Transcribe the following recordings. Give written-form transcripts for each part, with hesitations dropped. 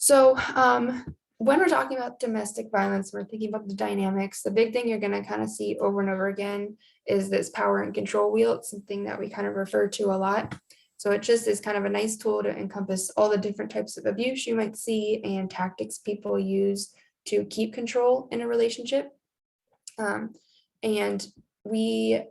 So, when we're talking about domestic violence, we're thinking about the dynamics. The big thing you're going to kind of see over and over again is this power and control wheel. It's something that we kind of refer to a lot. So it just is kind of a nice tool to encompass all the different types of abuse you might see and tactics people use to keep control in a relationship. Um, and we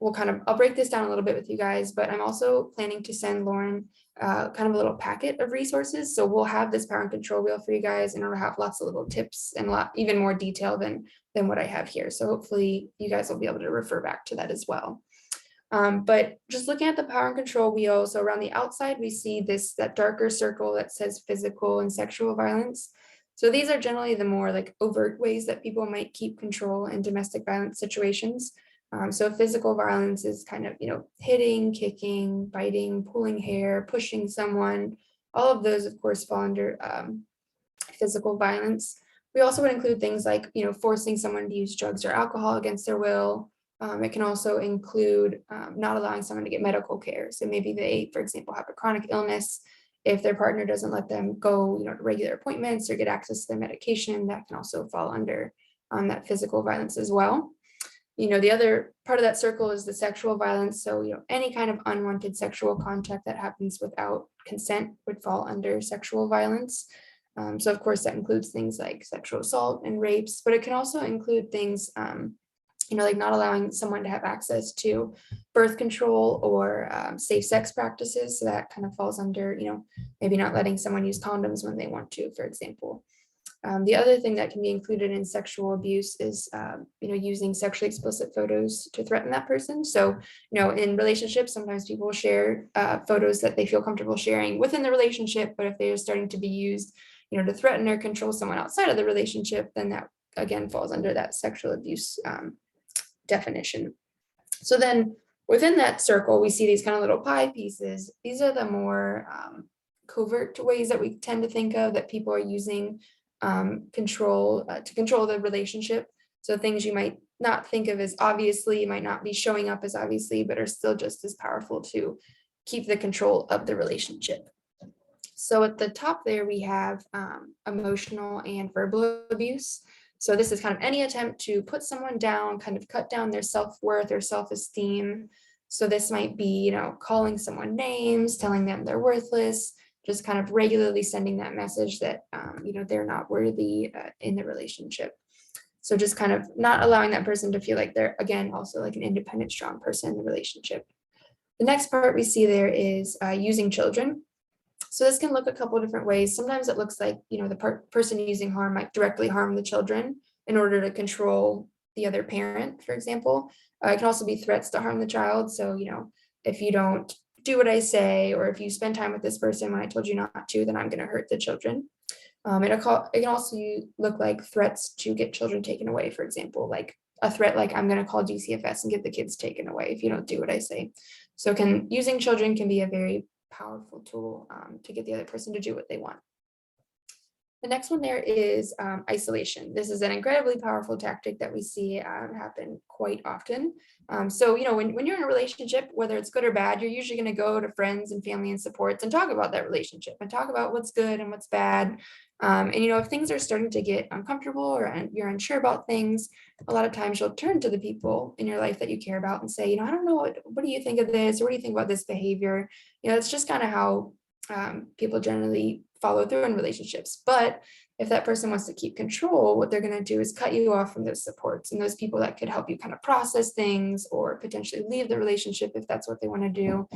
will I'll break this down a little bit with you guys, but I'm also planning to send Lauren kind of a little packet of resources. So we'll have this power and control wheel for you guys, and it'll have lots of little tips and even more detail than what I have here. So hopefully you guys will be able to refer back to that as well. But just looking at the power and control wheel, so around the outside, we see that darker circle that says physical and sexual violence. So these are generally the more like overt ways that people might keep control in domestic violence situations. So physical violence is kind of, hitting, kicking, biting, pulling hair, pushing someone. All of those, of course, fall under physical violence. We also would include things like, forcing someone to use drugs or alcohol against their will. It can also include not allowing someone to get medical care. So maybe they, for example, have a chronic illness. If their partner doesn't let them go, to regular appointments or get access to their medication, that can also fall under that physical violence as well. The other part of that circle is the sexual violence. So, any kind of unwanted sexual contact that happens without consent would fall under sexual violence. So, of course, that includes things like sexual assault and rapes, but it can also include things, like not allowing someone to have access to birth control or safe sex practices. So that kind of falls under, maybe not letting someone use condoms when they want to, for example. The other thing that can be included in sexual abuse is, using sexually explicit photos to threaten that person. So, in relationships, sometimes people share photos that they feel comfortable sharing within the relationship, but if they are starting to be used, to threaten or control someone outside of the relationship, then that again falls under that sexual abuse definition. So then within that circle, we see these kind of little pie pieces. These are the more covert ways that we tend to think of that people are using control to control the relationship. So things you might not think of as obviously, might not be showing up as obviously, but are still just as powerful to keep the control of the relationship. So at the top there, we have emotional and verbal abuse. So this is kind of any attempt to put someone down, kind of cut down their self-worth or self-esteem. So this might be, calling someone names, telling them they're worthless, just kind of regularly sending that message that, they're not worthy in the relationship. So just kind of not allowing that person to feel like they're, again, also like an independent, strong person in the relationship. The next part we see there is using children. So this can look a couple of different ways. Sometimes it looks like, the person using harm might directly harm the children in order to control the other parent, for example. It can also be threats to harm the child. So, if you don't do what I say, or if you spend time with this person when I told you not to, then I'm going to hurt the children. It can also look like threats to get children taken away, for example, like a threat like I'm going to call DCFS and get the kids taken away if you don't do what I say. So using children can be a very powerful tool to get the other person to do what they want. The next one there is isolation. This is an incredibly powerful tactic that we see happen quite often. So, when you're in a relationship, whether it's good or bad, you're usually going to go to friends and family and supports and talk about that relationship and talk about what's good and what's bad. And, if things are starting to get uncomfortable or you're unsure about things, a lot of times you'll turn to the people in your life that you care about and say, I don't know, what do you think of this? Or what do you think about this behavior? It's just kind of how people generally follow through in relationships. But if that person wants to keep control, what they're going to do is cut you off from those supports and those people that could help you kind of process things or potentially leave the relationship if that's what they want to do.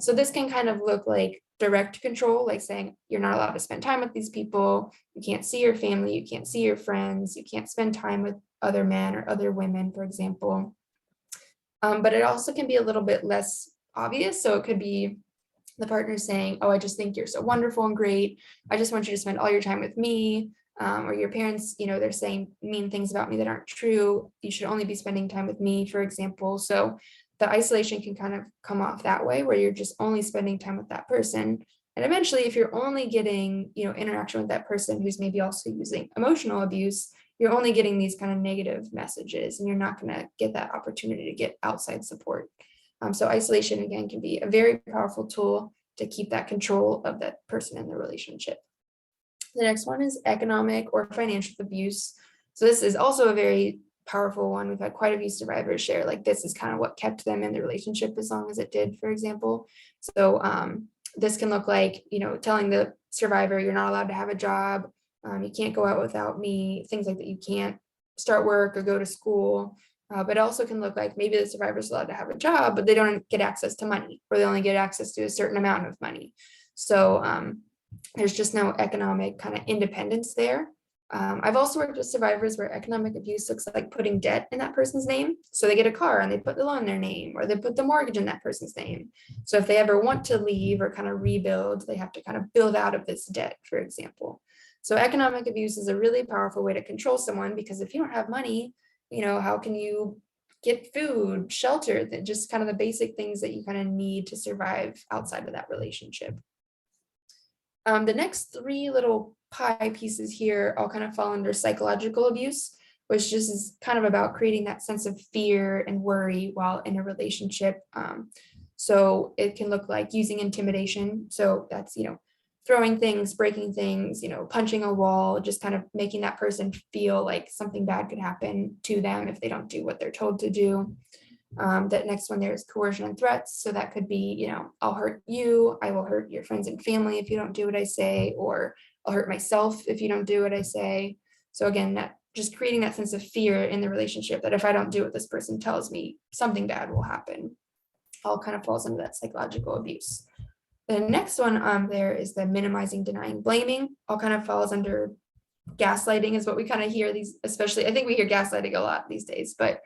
So this can kind of look like direct control, like saying you're not allowed to spend time with these people, you can't see your family, you can't see your friends, you can't spend time with other men or other women, for example. But it also can be a little bit less obvious. So it could be the partner saying, I just think you're so wonderful and great. I just want you to spend all your time with me. Or your parents, they're saying mean things about me that aren't true. You should only be spending time with me, for example. So the isolation can kind of come off that way, where you're just only spending time with that person. And eventually, if you're only getting, interaction with that person who's maybe also using emotional abuse, you're only getting these kind of negative messages, and you're not going to get that opportunity to get outside support. So isolation, again, can be a very powerful tool to keep that control of that person in the relationship. The next one is economic or financial abuse. So this is also a very powerful one. We've had quite a few survivors share like this is kind of what kept them in the relationship as long as it did, for example. So this can look like, telling the survivor you're not allowed to have a job, you can't go out without me, things like that. You can't start work or go to school. But it also can look like maybe the survivor's allowed to have a job, but they don't get access to money, or they only get access to a certain amount of money. So there's just no economic kind of independence there. I've also worked with survivors where economic abuse looks like putting debt in that person's name. So they get a car and they put the loan in their name, or they put the mortgage in that person's name. So if they ever want to leave or kind of rebuild, they have to kind of build out of this debt, for example. So economic abuse is a really powerful way to control someone, because if you don't have money, how can you get food, shelter, that just kind of the basic things that you kind of need to survive outside of that relationship. The next three little pie pieces here all kind of fall under psychological abuse, which just is kind of about creating that sense of fear and worry while in a relationship. So it can look like using intimidation. So that's, throwing things, breaking things, punching a wall, just kind of making that person feel like something bad could happen to them if they don't do what they're told to do. That next one there is coercion and threats. So that could be, I'll hurt you, I will hurt your friends and family if you don't do what I say, or I'll hurt myself if you don't do what I say. So again, that just creating that sense of fear in the relationship, that if I don't do what this person tells me, something bad will happen. All kind of falls into that psychological abuse. The next one there is the minimizing, denying, blaming. All kind of falls under gaslighting, is what we kind of hear these, especially, I think we hear gaslighting a lot these days, but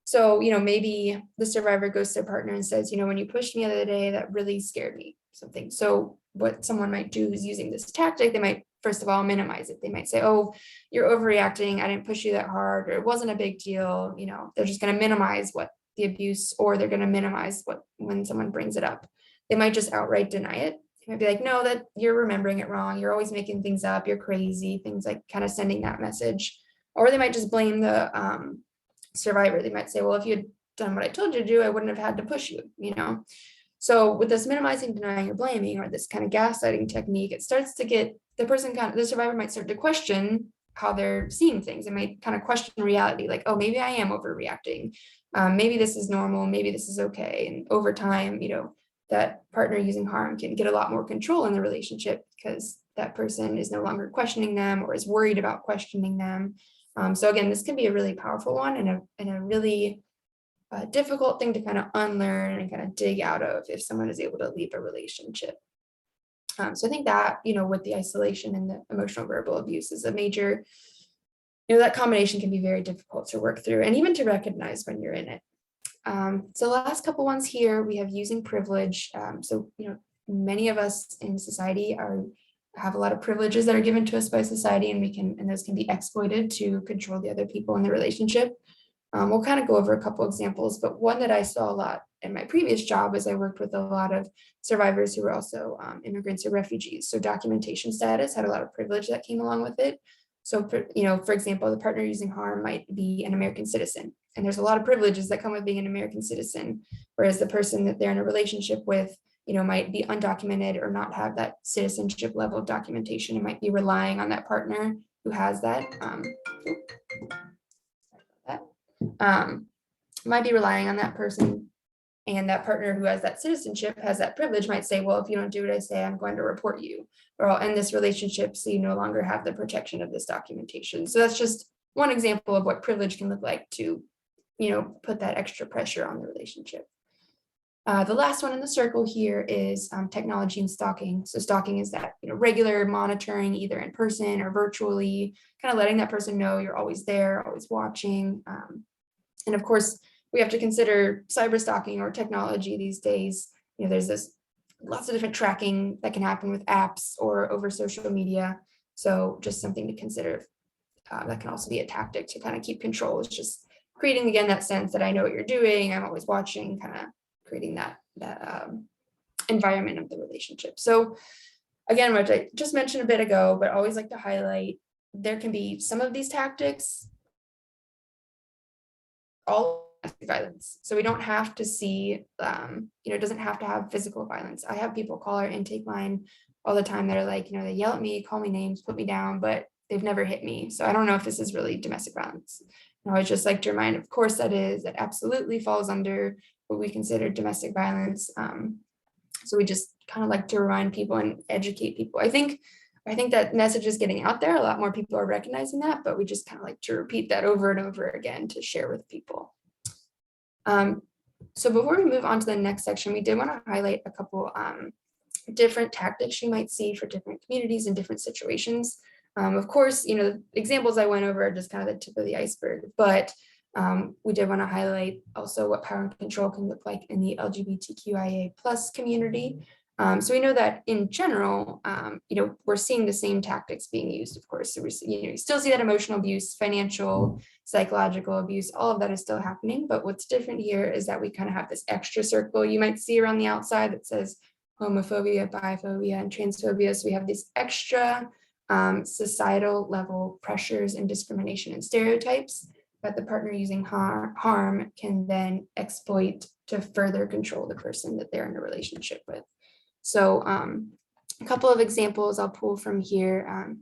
so, maybe the survivor goes to their partner and says, when you pushed me the other day, that really scared me, something. So what someone might do is using this tactic, they might, first of all, minimize it. They might say, oh, you're overreacting, I didn't push you that hard, or it wasn't a big deal. They're just going to minimize what the abuse, or they're going to minimize what when someone brings it up. They might just outright deny it. They might be like, no, that you're remembering it wrong. You're always making things up. You're crazy. Things like kind of sending that message. Or they might just blame the survivor. They might say, well, if you had done what I told you to do, I wouldn't have had to push you, So with this minimizing, denying, or blaming, or this kind of gaslighting technique, it starts to get the survivor might start to question how they're seeing things. They might kind of question reality, like, oh, maybe I am overreacting. Maybe this is normal. Maybe this is okay. And over time, that partner using harm can get a lot more control in the relationship, because that person is no longer questioning them or is worried about questioning them. So again, this can be a really powerful one, and a really difficult thing to kind of unlearn and kind of dig out of if someone is able to leave a relationship. So I think that, with the isolation and the emotional verbal abuse is a major, that combination can be very difficult to work through and even to recognize when you're in it. So the last couple ones here, we have using privilege. So, many of us in society have a lot of privileges that are given to us by society, and those can be exploited to control the other people in the relationship. We'll kind of go over a couple examples, but one that I saw a lot in my previous job is I worked with a lot of survivors who were also immigrants or refugees. So documentation status had a lot of privilege that came along with it. So, for example, the partner using harm might be an American citizen, and there's a lot of privileges that come with being an American citizen, whereas the person that they're in a relationship with, might be undocumented or not have that citizenship level of documentation, and might be relying on that partner who has that. Might be relying on that person, and that partner who has that citizenship, has that privilege, might say, well, if you don't do what I say, I'm going to report you, or I'll end this relationship so you no longer have the protection of this documentation. So that's just one example of what privilege can look like to, put that extra pressure on the relationship. The last one in the circle here is technology and stalking. So stalking is that, regular monitoring, either in person or virtually, kind of letting that person know you're always there, always watching. And of course, we have to consider cyber stalking or technology these days. There's lots of different tracking that can happen with apps or over social media. So just something to consider. That can also be a tactic to kind of keep control. It's just creating, again, that sense that I know what you're doing, I'm always watching, kind of creating that environment of the relationship. So again, what I just mentioned a bit ago, but always like to highlight, there can be some of these tactics, all violence. So we don't have to see, it doesn't have to have physical violence. I have people call our intake line all the time that are like, they yell at me, call me names, put me down, but they've never hit me. So I don't know if this is really domestic violence. And I would just like to remind, of course, that absolutely falls under what we consider domestic violence. So we just kind of like to remind people and educate people. I think that message is getting out there. A lot more people are recognizing that, but we just kind of like to repeat that over and over again to share with people. So before we move on to the next section, we did want to highlight a couple different tactics you might see for different communities and different situations. Of course, the examples I went over are just kind of the tip of the iceberg, but we did want to highlight also what power and control can look like in the LGBTQIA plus community. So we know that in general, we're seeing the same tactics being used, of course. So you still see that emotional abuse, financial, psychological abuse, all of that is still happening. But what's different here is that we kind of have this extra circle you might see around the outside that says homophobia, biphobia, and transphobia. So we have these extra societal level pressures and discrimination and stereotypes that the partner using harm can then exploit to further control the person that they're in a relationship with. So a couple of examples I'll pull from here,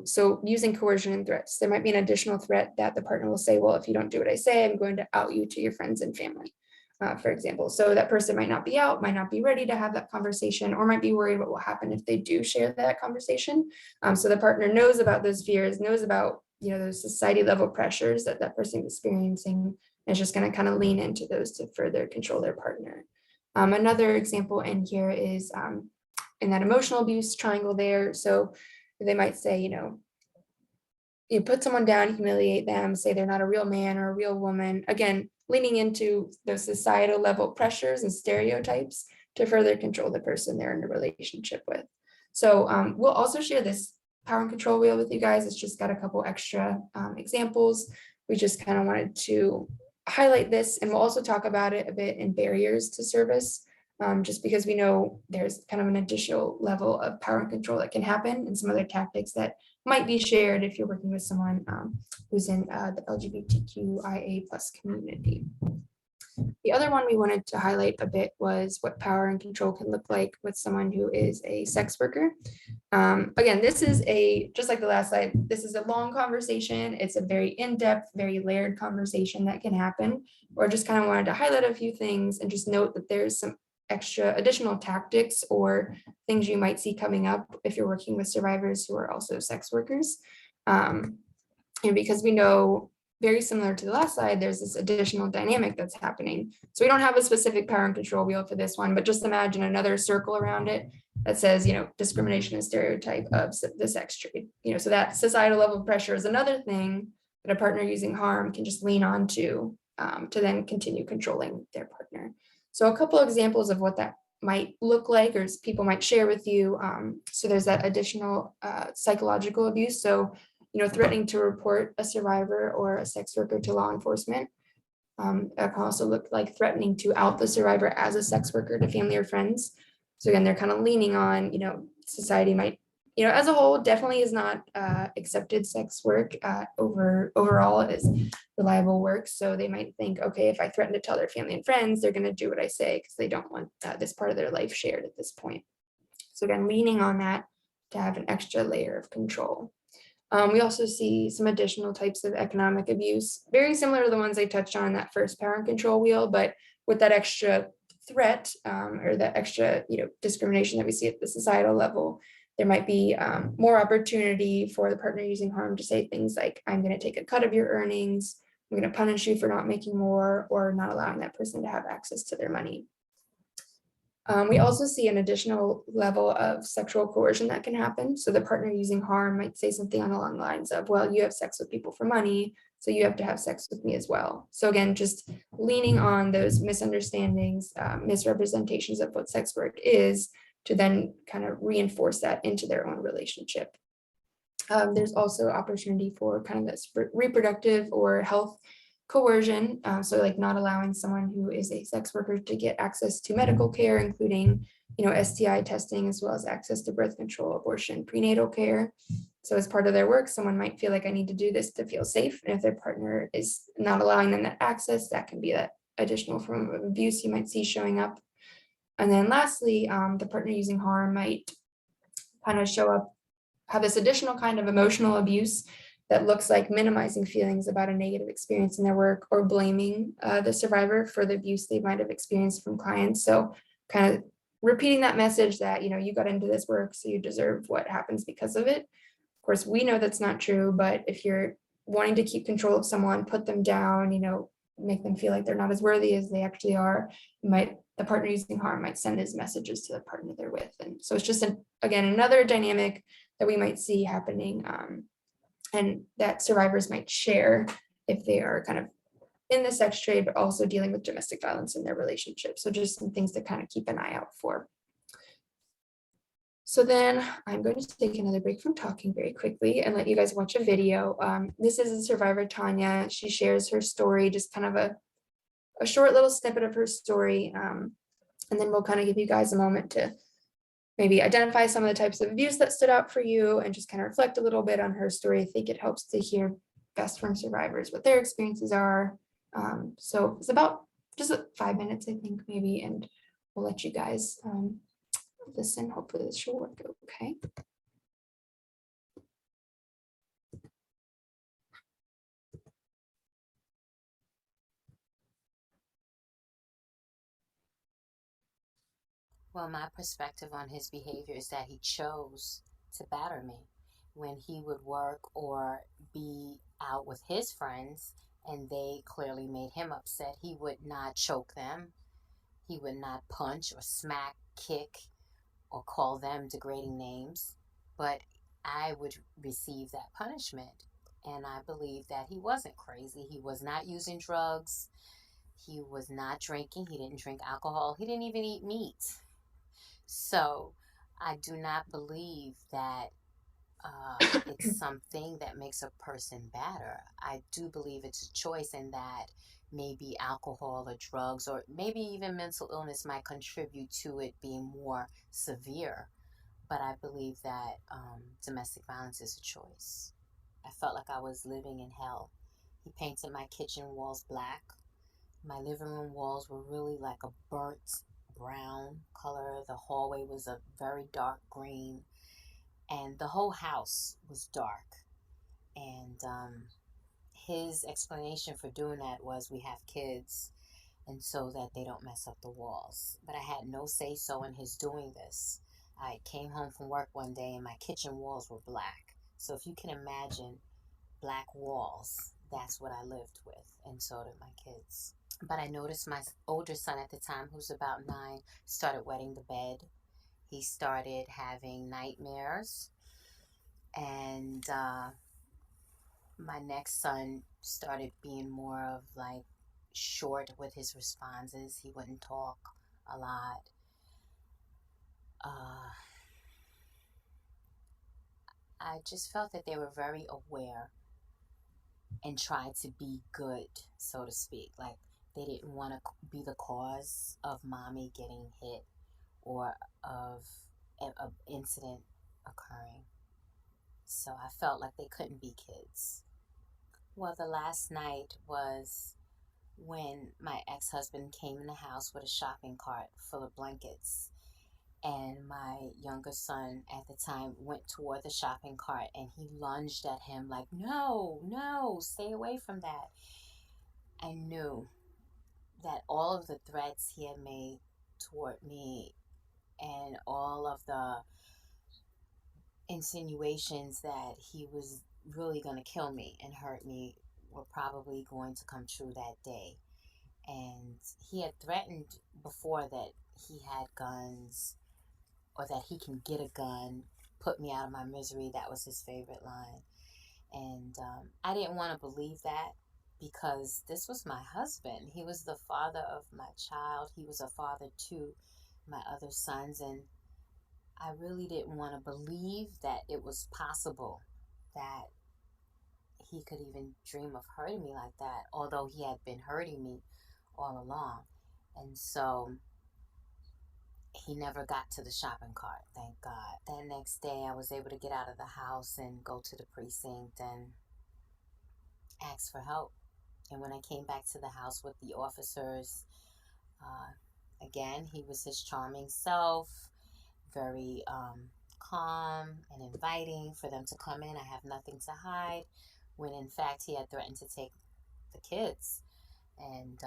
so using coercion and threats, there might be an additional threat that the partner will say, well, if you don't do what I say, I'm going to out you to your friends and family, for example. So that person might not be out, might not be ready to have that conversation, or might be worried what will happen if they do share that conversation. So the partner knows about those fears, knows about those society level pressures that that person is experiencing, and is just going to kind of lean into those to further control their partner. Another example in here is in that emotional abuse triangle there. So they might say, you put someone down, humiliate them, say they're not a real man or a real woman. Again, leaning into those societal level pressures and stereotypes to further control the person they're in a relationship with. So we'll also share this power and control wheel with you guys. It's just got a couple extra examples. We just kind of wanted to highlight this, and we'll also talk about it a bit in barriers to service, just because we know there's kind of an additional level of power and control that can happen, and some other tactics that might be shared if you're working with someone who's in the LGBTQIA plus community. The other one we wanted to highlight a bit was what power and control can look like with someone who is a sex worker. Again, this is just like the last slide, this is a long conversation. It's a very in-depth, very layered conversation that can happen, or just kind of wanted to highlight a few things and just note that there's some extra additional tactics or things you might see coming up if you're working with survivors who are also sex workers. And because we know, very similar to the last slide, there's this additional dynamic that's happening. So we don't have a specific power and control wheel for this one, but just imagine another circle around it that says, discrimination and stereotype of the sex trade. So that societal level of pressure is another thing that a partner using harm can just lean on to then continue controlling their partner. So a couple examples of what that might look like, or people might share with you. So there's that additional psychological abuse. So threatening to report a survivor or a sex worker to law enforcement. That can also look like threatening to out the survivor as a sex worker to family or friends. So again, they're kind of leaning on, society might, as a whole, definitely is not accepted sex work overall as reliable work. So they might think, okay, if I threaten to tell their family and friends, they're going to do what I say because they don't want this part of their life shared at this point. So again, leaning on that to have an extra layer of control. We also see some additional types of economic abuse, very similar to the ones I touched on in that first power and control wheel, but with that extra threat or that extra discrimination that we see at the societal level. There might be more opportunity for the partner using harm to say things like, I'm going to take a cut of your earnings, I'm going to punish you for not making more, or not allowing that person to have access to their money. We also see an additional level of sexual coercion that can happen. So the partner using harm might say something along the lines of, well, you have sex with people for money, so you have to have sex with me as well. So again, just leaning on those misunderstandings, misrepresentations of what sex work is to then kind of reinforce that into their own relationship. There's also opportunity for kind of this reproductive or health coercion, so like not allowing someone who is a sex worker to get access to medical care, including STI testing, as well as access to birth control, abortion, prenatal care. So as part of their work, someone might feel like I need to do this to feel safe, and if their partner is not allowing them that access, that can be that additional form of abuse you might see showing up. And then lastly, the partner using harm might kind of show up, have this additional kind of emotional abuse that looks like minimizing feelings about a negative experience in their work or blaming the survivor for the abuse they might have experienced from clients. So kind of repeating that message that, you got into this work, so you deserve what happens because of it. Of course, we know that's not true, but if you're wanting to keep control of someone, put them down, make them feel like they're not as worthy as they actually are, the partner using harm might send these messages to the partner they're with. And so it's just, again, another dynamic that we might see happening, and that survivors might share if they are kind of in the sex trade, but also dealing with domestic violence in their relationship. So just some things to kind of keep an eye out for. So then I'm going to take another break from talking very quickly and let you guys watch a video. This is a survivor, Tanya. She shares her story, just kind of a short little snippet of her story. And then we'll kind of give you guys a moment to maybe identify some of the types of abuse that stood out for you and just kind of reflect a little bit on her story. I think it helps to hear best from survivors, what their experiences are. So it's about just 5 minutes, I think, maybe, and we'll let you guys listen. Hopefully this should work okay. Well, my perspective on his behavior is that he chose to batter me. When he would work or be out with his friends and they clearly made him upset, he would not choke them. He would not punch or smack, kick, or call them degrading names. But I would receive that punishment. And I believe that he wasn't crazy. He was not using drugs. He was not drinking. He didn't drink alcohol. He didn't even eat meat. So I do not believe that it's something that makes a person better. I do believe it's a choice, in that maybe alcohol or drugs or maybe even mental illness might contribute to it being more severe. But I believe that domestic violence is a choice. I felt like I was living in hell. He painted my kitchen walls black. My living room walls were really like a burnt brown color. The hallway was a very dark green, and the whole house was dark. And his explanation for doing that was, we have kids, and so that they don't mess up the walls. But I had no say so in his doing this. I came home from work one day and my kitchen walls were black. So if you can imagine black walls, that's what I lived with, and so did my kids. But I noticed my older son at the time, who's about 9, started wetting the bed. He started having nightmares. And my next son started being more of like short with his responses. He wouldn't talk a lot. Uh, I just felt that they were very aware and tried to be good, so to speak. Like, they didn't want to be the cause of mommy getting hit or of an incident occurring. So I felt like they couldn't be kids. Well, the last night was when my ex husband came in the house with a shopping cart full of blankets. And my younger son at the time went toward the shopping cart and he lunged at him like, no, no, stay away from that. I knew that all of the threats he had made toward me and all of the insinuations that he was really going to kill me and hurt me were probably going to come true that day. And he had threatened before that he had guns, or that he can get a gun, put me out of my misery. That was his favorite line. And I didn't want to believe that, because this was my husband. He was the father of my child. He was a father to my other sons. And I really didn't want to believe that it was possible that he could even dream of hurting me like that, although he had been hurting me all along. And so he never got to the shopping cart, thank God. That next day, I was able to get out of the house and go to the precinct and ask for help. And when I came back to the house with the officers, again, he was his charming self, very calm and inviting for them to come in. I have nothing to hide. When in fact, he had threatened to take the kids. And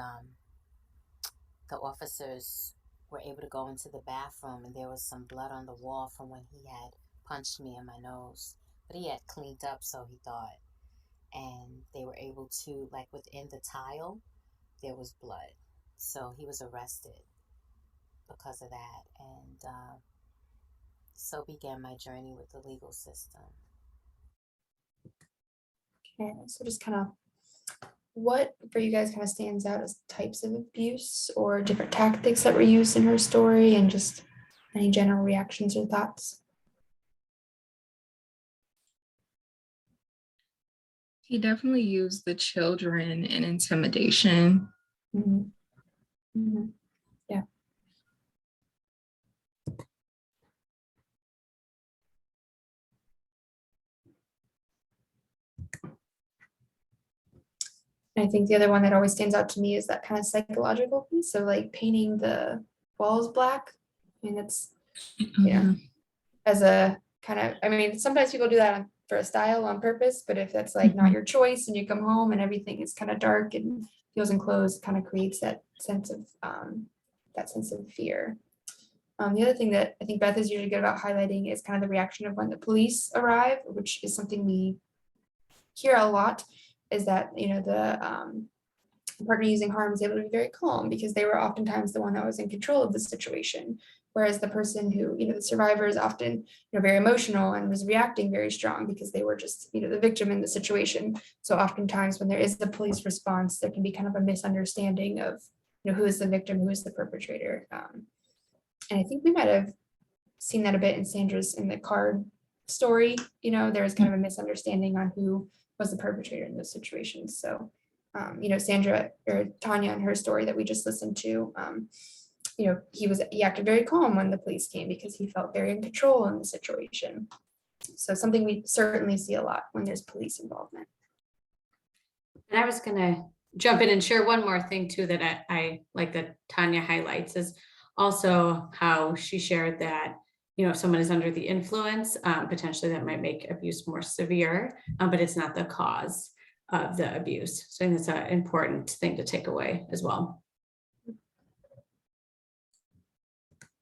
the officers were able to go into the bathroom, and there was some blood on the wall from when he had punched me in my nose. But he had cleaned up, so he thought. And they were able to, like, within the tile, there was blood. So he was arrested because of that. And so began my journey with the legal system. Okay, so just kind of what for you guys kind of stands out as types of abuse or different tactics that were used in her story, and just any general reactions or thoughts? He definitely used the children and intimidation. Mhm. Mhm. Yeah. And I think the other one that always stands out to me is that kind of psychological piece of like painting the walls black. I mean, that's, yeah, as a kind of, I mean, sometimes people do that for a style on purpose, but if that's like not Mhm. your choice and you come home and everything is kind of dark and feels enclosed, kind of creates that sense of fear. The other thing that I think Beth is usually good about highlighting is kind of the reaction of when the police arrive, which is something we hear a lot, is that, the partner using harm is able to be very calm because they were oftentimes the one that was in control of the situation. Whereas the person who, the survivor is often, very emotional and was reacting very strong because they were just, the victim in the situation. So oftentimes when there is the police response, there can be kind of a misunderstanding of, who is the victim, who is the perpetrator. And I think we might have seen that a bit in Sandra's in the card story. There was kind of a misunderstanding on who was the perpetrator in those situations. So, Sandra or Tanya in her story that we just listened to, he acted very calm when the police came because he felt very in control in the situation. So something we certainly see a lot when there's police involvement. And I was gonna jump in and share one more thing too that I like that Tanya highlights is also how she shared that, if someone is under the influence, potentially that might make abuse more severe, but it's not the cause of the abuse. So I think that's an important thing to take away as well.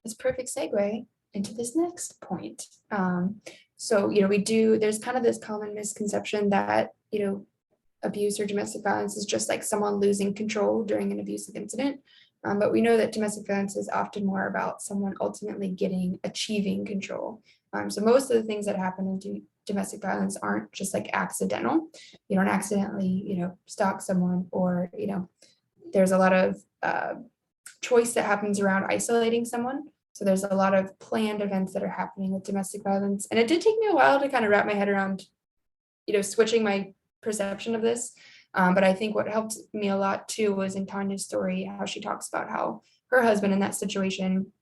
It's a perfect segue into this next point. So, there's kind of this common misconception that, abuse or domestic violence is just like someone losing control during an abusive incident. But we know that domestic violence is often more about someone ultimately achieving control. So most of the things that happen in domestic violence aren't just like accidental. You don't accidentally, stalk someone, or, there's a lot of choice that happens around isolating someone. So there's a lot of planned events that are happening with domestic violence. And it did take me a while to kind of wrap my head around, switching my perception of this. But I think what helped me a lot too was in Tanya's story, how she talks about how her husband in that situation,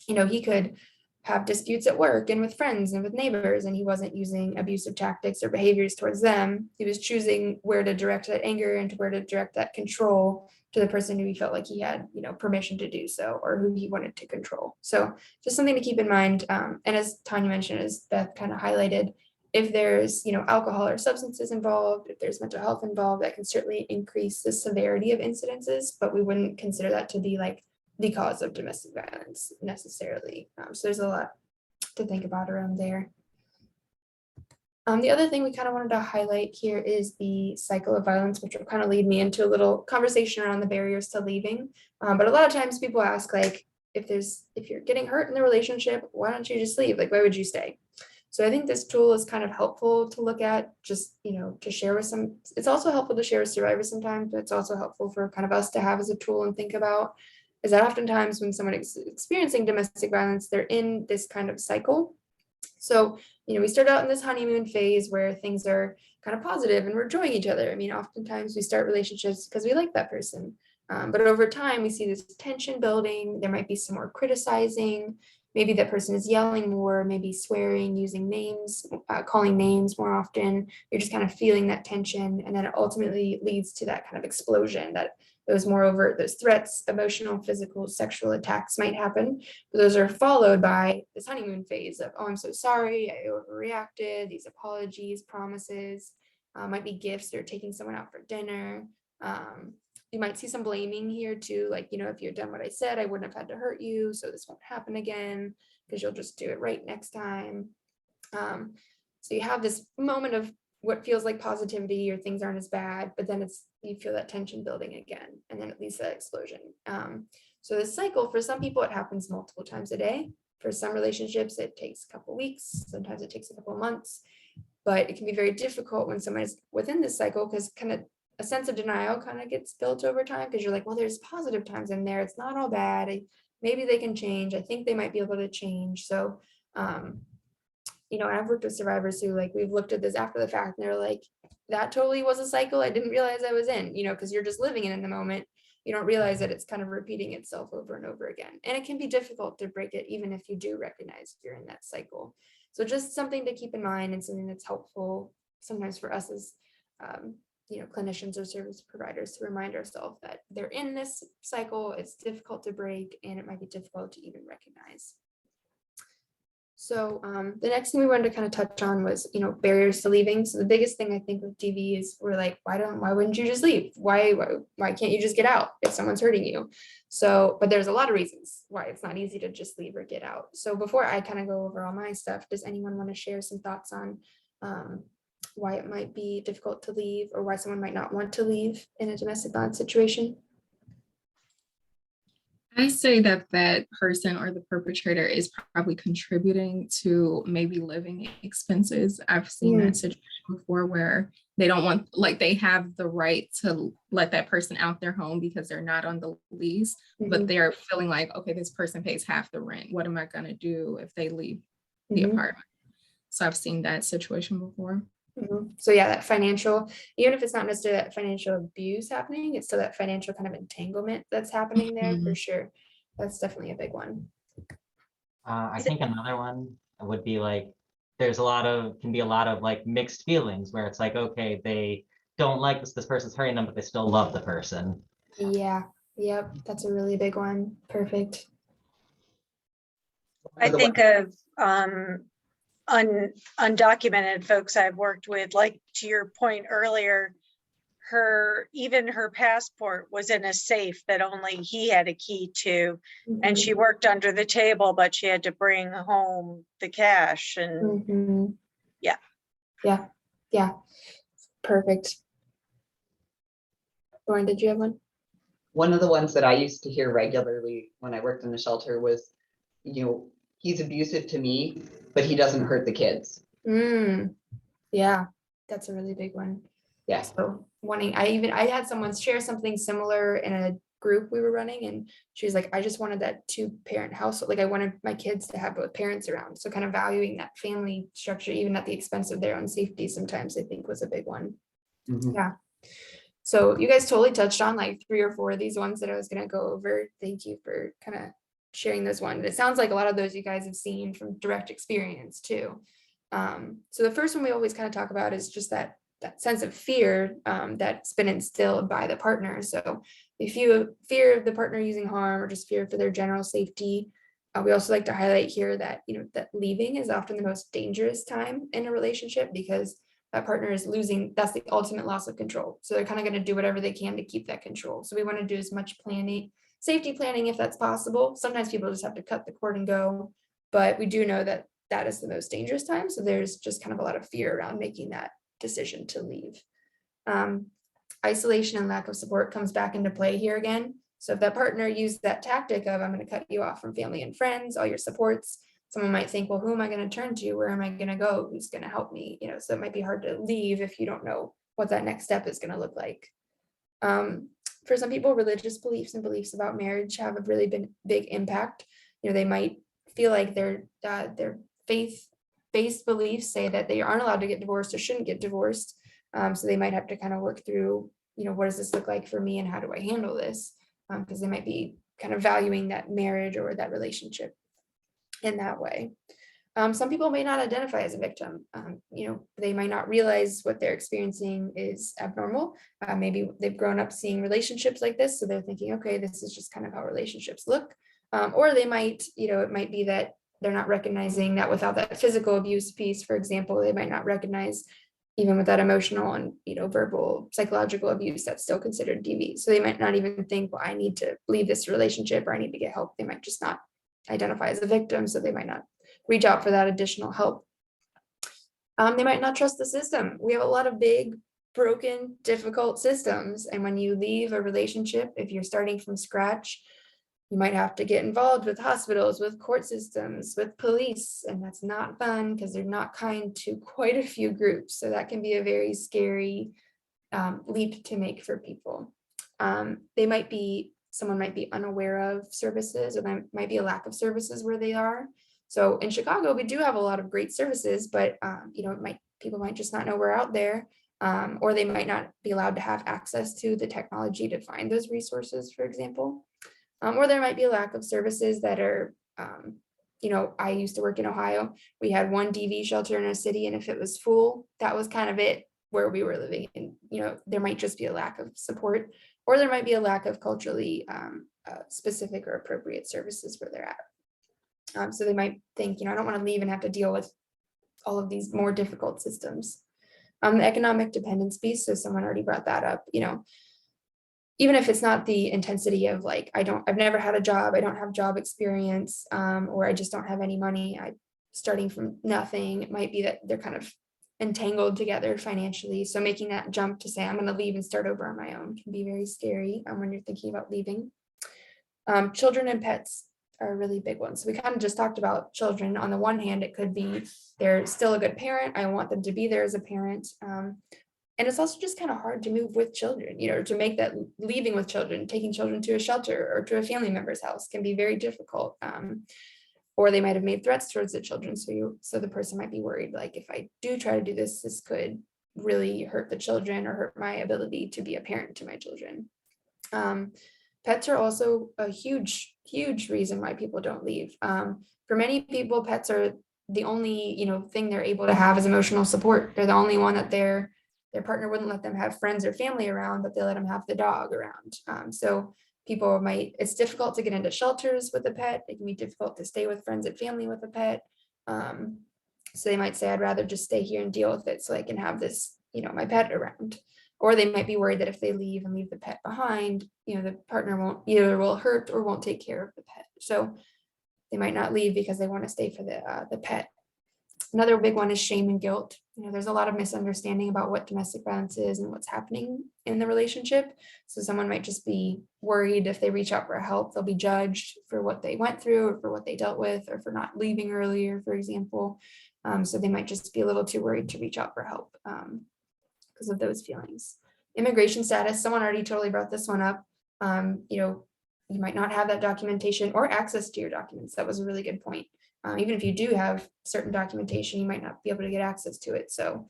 he could have disputes at work and with friends and with neighbors, and he wasn't using abusive tactics or behaviors towards them. He was choosing where to direct that anger and to where to direct that control to the person who he felt like he had, permission to do so, or who he wanted to control. So just something to keep in mind. And as Tanya mentioned, as Beth kind of highlighted, if there's, alcohol or substances involved, if there's mental health involved, that can certainly increase the severity of incidences, but we wouldn't consider that to be like the cause of domestic violence necessarily. So there's a lot to think about around there. The other thing we kind of wanted to highlight here is the cycle of violence, which will kind of lead me into a little conversation around the barriers to leaving. But a lot of times people ask, like, if you're getting hurt in the relationship, why don't you just leave? Like, why would you stay? So I think this tool is kind of helpful to look at, just, to share with some. It's also helpful to share with survivors sometimes, but it's also helpful for kind of us to have as a tool and think about, is that oftentimes when someone is experiencing domestic violence, they're in this kind of cycle. So, we start out in this honeymoon phase where things are kind of positive and we're enjoying each other. I mean, oftentimes we start relationships because we like that person. But over time, we see this tension building. There might be some more criticizing. Maybe that person is yelling more, maybe swearing, using names, calling names more often. You're just kind of feeling that tension. And then it ultimately leads to that kind of explosion that Those more overt, those threats, emotional, physical, sexual attacks might happen. But those are followed by this honeymoon phase of, oh, I'm so sorry, I overreacted, these apologies, promises, might be gifts or taking someone out for dinner. You might see some blaming here too, like, if you had done what I said, I wouldn't have had to hurt you, so this won't happen again because you'll just do it right next time. So you have this moment of what feels like positivity or things aren't as bad, but then you feel that tension building again, and then it leads to that explosion. So this cycle, for some people, it happens multiple times a day. For some relationships, it takes a couple weeks. Sometimes it takes a couple months, but it can be very difficult when someone is within this cycle, because kind of a sense of denial kind of gets built over time, because you're like, well, there's positive times in there. It's not all bad. Maybe they can change. I think they might be able to change. So, I've worked with survivors who, like, we've looked at this after the fact and they're like, that totally was a cycle I didn't realize I was in, because you're just living in the moment. You don't realize that it's kind of repeating itself over and over again. And it can be difficult to break it, even if you do recognize you're in that cycle. So just something to keep in mind, and something that's helpful sometimes for us as, clinicians or service providers, to remind ourselves that they're in this cycle. It's difficult to break, and it might be difficult to even recognize. So the next thing we wanted to kind of touch on was, barriers to leaving. So the biggest thing I think with DV is we're like, why wouldn't you just leave? Why can't you just get out if someone's hurting you? So, but there's a lot of reasons why it's not easy to just leave or get out. So before I kind of go over all my stuff, does anyone want to share some thoughts on why it might be difficult to leave, or why someone might not want to leave in a domestic violence situation? I say that person or the perpetrator is probably contributing to maybe living expenses. I've seen that situation before where they don't want, like, they have the right to let that person out their home because they're not on the lease, but they're feeling like, okay, this person pays half the rent. What am I going to do if they leave the apartment? So I've seen that situation before. So yeah, that financial, even if it's not necessarily that financial abuse happening, it's still that financial kind of entanglement that's happening there for sure. That's definitely a big one. I think another one would be like, can be a lot of like mixed feelings where it's like, okay, they don't like this person's hurting them, but they still love the person. Yeah, yep, that's a really big one. Perfect. I think of undocumented folks I've worked with, like to your point earlier, even her passport was in a safe that only he had a key to, and she worked under the table, but she had to bring home the cash. And yeah, perfect. Lauren, did you have one? One of the ones that I used to hear regularly when I worked in the shelter was, he's abusive to me, but he doesn't hurt the kids. Yeah, that's a really big one. Yeah. So I had someone share something similar in a group we were running, and she was like, I just wanted that 2-parent household. Like, I wanted my kids to have both parents around. So kind of valuing that family structure, even at the expense of their own safety, sometimes I think was a big one. Yeah. So you guys totally touched on like 3 or 4 of these ones that I was going to go over. Thank you for kind of sharing those ones. It sounds like a lot of those you guys have seen from direct experience too. So the first one we always kind of talk about is just that sense of fear that's been instilled by the partner. So if you fear of the partner using harm, or just fear for their general safety, we also like to highlight here that, that leaving is often the most dangerous time in a relationship, because that partner is losing, that's the ultimate loss of control. So they're kind of going to do whatever they can to keep that control. So we want to do as much safety planning if that's possible. Sometimes people just have to cut the cord and go, but we do know that that is the most dangerous time. So there's just kind of a lot of fear around making that decision to leave. Isolation and lack of support comes back into play here again. So if that partner used that tactic of, I'm going to cut you off from family and friends, all your supports, someone might think, well, who am I going to turn to? Where am I going to go? Who's going to help me? So it might be hard to leave if you don't know what that next step is going to look like. For some people, religious beliefs and beliefs about marriage have a really big impact. They might feel like their faith-based beliefs say that they aren't allowed to get divorced or shouldn't get divorced. So they might have to kind of work through, what does this look like for me and how do I handle this? Because they might be kind of valuing that marriage or that relationship in that way. Some people may not identify as a victim. They might not realize what they're experiencing is abnormal. Maybe they've grown up seeing relationships like this, so they're thinking, okay, this is just kind of how relationships look. Or they might, it might be that they're not recognizing that without that physical abuse piece, for example, they might not recognize even with that emotional and verbal psychological abuse that's still considered DV. So they might not even think, well, I need to leave this relationship or I need to get help. They might just not identify as a victim, so they might not reach out for that additional help. They might not trust the system. We have a lot of big, broken, difficult systems. And when you leave a relationship, if you're starting from scratch, you might have to get involved with hospitals, with court systems, with police, and that's not fun because they're not kind to quite a few groups. So that can be a very scary leap to make for people. Someone might be unaware of services, or there might be a lack of services where they are. So in Chicago, we do have a lot of great services, but people might just not know we're out there, or they might not be allowed to have access to the technology to find those resources, for example. Or there might be a lack of services that are, I used to work in Ohio. We had one DV shelter in a city, and if it was full, that was kind of it where we were living. And, there might just be a lack of support, or there might be a lack of culturally specific or appropriate services where they're at. So they might think, I don't want to leave and have to deal with all of these more difficult systems. The economic dependence piece, so someone already brought that up, even if it's not the intensity of like, I've never had a job, I don't have job experience, or I just don't have any money, I'm starting from nothing. It might be that they're kind of entangled together financially. So making that jump to say, I'm going to leave and start over on my own can be very scary when you're thinking about leaving. Children and pets are a really big ones. So we kind of just talked about children. On the one hand, it could be they're still a good parent. I want them to be there as a parent. And it's also just kind of hard to move with children, to make that leaving with children, taking children to a shelter or to a family member's house can be very difficult. Or they might have made threats towards the children. So the person might be worried, like, if I do try to do this, this could really hurt the children or hurt my ability to be a parent to my children. Pets are also a huge, huge reason why people don't leave. For many people, pets are the only, thing they're able to have as emotional support. They're the only one that their partner wouldn't let them have friends or family around, but they let them have the dog around. So it's difficult to get into shelters with a pet. It can be difficult to stay with friends and family with a pet. So they might say, I'd rather just stay here and deal with it so I can have this, my pet around. Or they might be worried that if they leave and leave the pet behind, the partner will hurt or won't take care of the pet. So they might not leave because they want to stay for the pet. Another big one is shame and guilt. There's a lot of misunderstanding about what domestic violence is and what's happening in the relationship. So someone might just be worried if they reach out for help, they'll be judged for what they went through or for what they dealt with or for not leaving earlier, for example. So they might just be a little too worried to reach out for help because of those feelings. Immigration status, someone already totally brought this one up. You might not have that documentation or access to your documents. That was a really good point. Even if you do have certain documentation, you might not be able to get access to it. So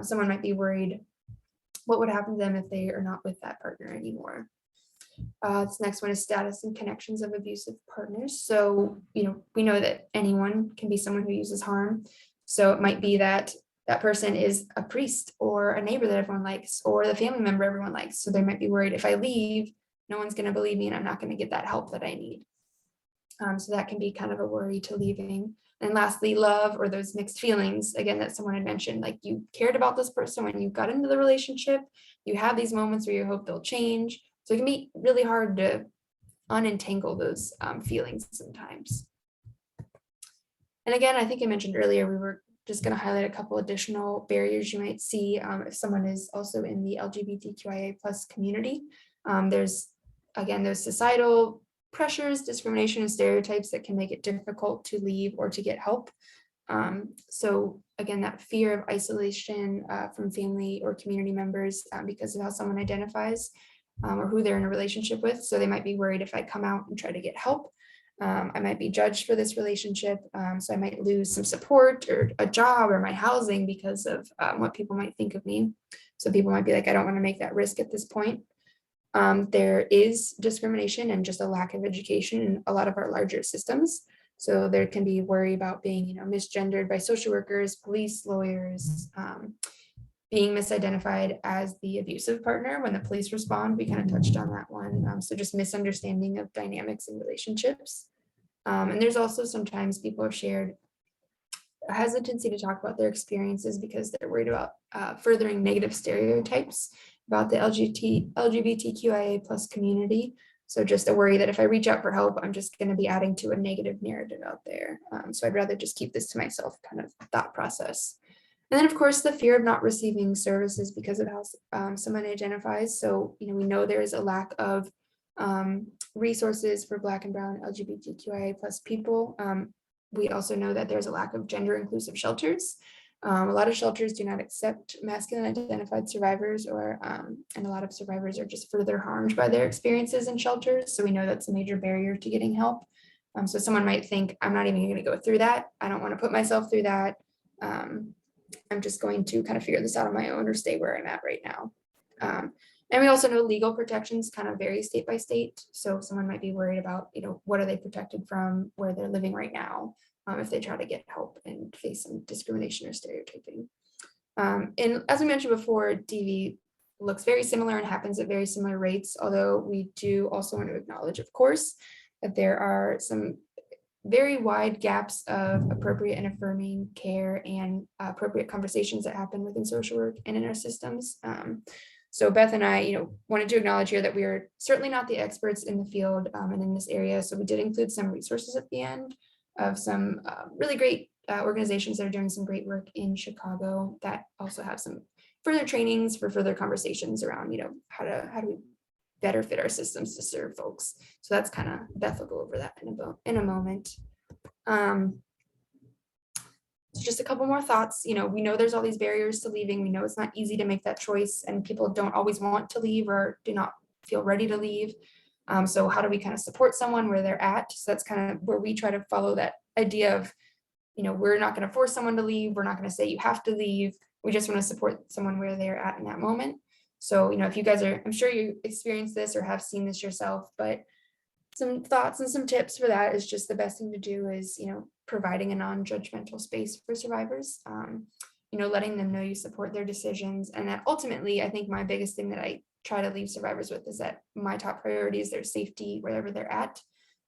someone might be worried what would happen to them if they are not with that partner anymore. This next one is status and connections of abusive partners. So, we know that anyone can be someone who uses harm. So it might be that that person is a priest or a neighbor that everyone likes or the family member everyone likes. So they might be worried if I leave, no one's going to believe me and I'm not going to get that help that I need. So that can be kind of a worry to leaving. And lastly, love or those mixed feelings, again, that someone had mentioned, like you cared about this person when you got into the relationship, you have these moments where you hope they'll change. So it can be really hard to unentangle those feelings sometimes. And again, I think I mentioned earlier, we were just going to highlight a couple additional barriers you might see if someone is also in the LGBTQIA+ community. There's, again, those societal pressures, discrimination, and stereotypes that can make it difficult to leave or to get help. So again, that fear of isolation from family or community members because of how someone identifies or who they're in a relationship with. So they might be worried if I come out and try to get help, I might be judged for this relationship. So I might lose some support or a job or my housing because of what people might think of me. So people might be like, I don't want to make that risk at this point. There is discrimination and just a lack of education in a lot of our larger systems. So there can be worry about being, misgendered by social workers, police, lawyers, being misidentified as the abusive partner when the police respond. We kind of touched on that one. So just misunderstanding of dynamics and relationships. And there's also sometimes people have shared a hesitancy to talk about their experiences because they're worried about furthering negative stereotypes about the LGBTQIA plus community. So just a worry that if I reach out for help, I'm just going to be adding to a negative narrative out there. So I'd rather just keep this to myself kind of thought process. And then, of course, the fear of not receiving services because of how someone identifies. So, we know there is a lack of resources for Black and Brown LGBTQIA plus people. We also know that there's a lack of gender inclusive shelters. A lot of shelters do not accept masculine identified survivors, and a lot of survivors are just further harmed by their experiences in shelters. So we know that's a major barrier to getting help. So someone might think, I'm not even going to go through that. I don't want to put myself through that. I'm just going to kind of figure this out on my own or stay where I'm at right now. And we also know legal protections kind of vary state by state. So someone might be worried about, what are they protected from where they're living right now if they try to get help and face some discrimination or stereotyping. And as we mentioned before, DV looks very similar and happens at very similar rates, although we do also want to acknowledge, of course, that there are some very wide gaps of appropriate and affirming care and appropriate conversations that happen within social work and in our systems. So Beth and I, wanted to acknowledge here that we are certainly not the experts in the field and in this area. So we did include some resources at the end of some really great organizations that are doing some great work in Chicago that also have some further trainings for further conversations around, how do we better fit our systems to serve folks. So that's kind of, Beth will go over that in a moment. So just a couple more thoughts. We know there's all these barriers to leaving. We know it's not easy to make that choice and people don't always want to leave or do not feel ready to leave. So how do we kind of support someone where they're at? So that's kind of where we try to follow that idea of, we're not going to force someone to leave. We're not going to say you have to leave. We just want to support someone where they're at in that moment. So, if you guys are, I'm sure you experienced this or have seen this yourself, but some thoughts and some tips for that is just the best thing to do is, providing a non-judgmental space for survivors, letting them know you support their decisions. And that ultimately, I think my biggest thing that I try to leave survivors with is that my top priority is their safety wherever they're at.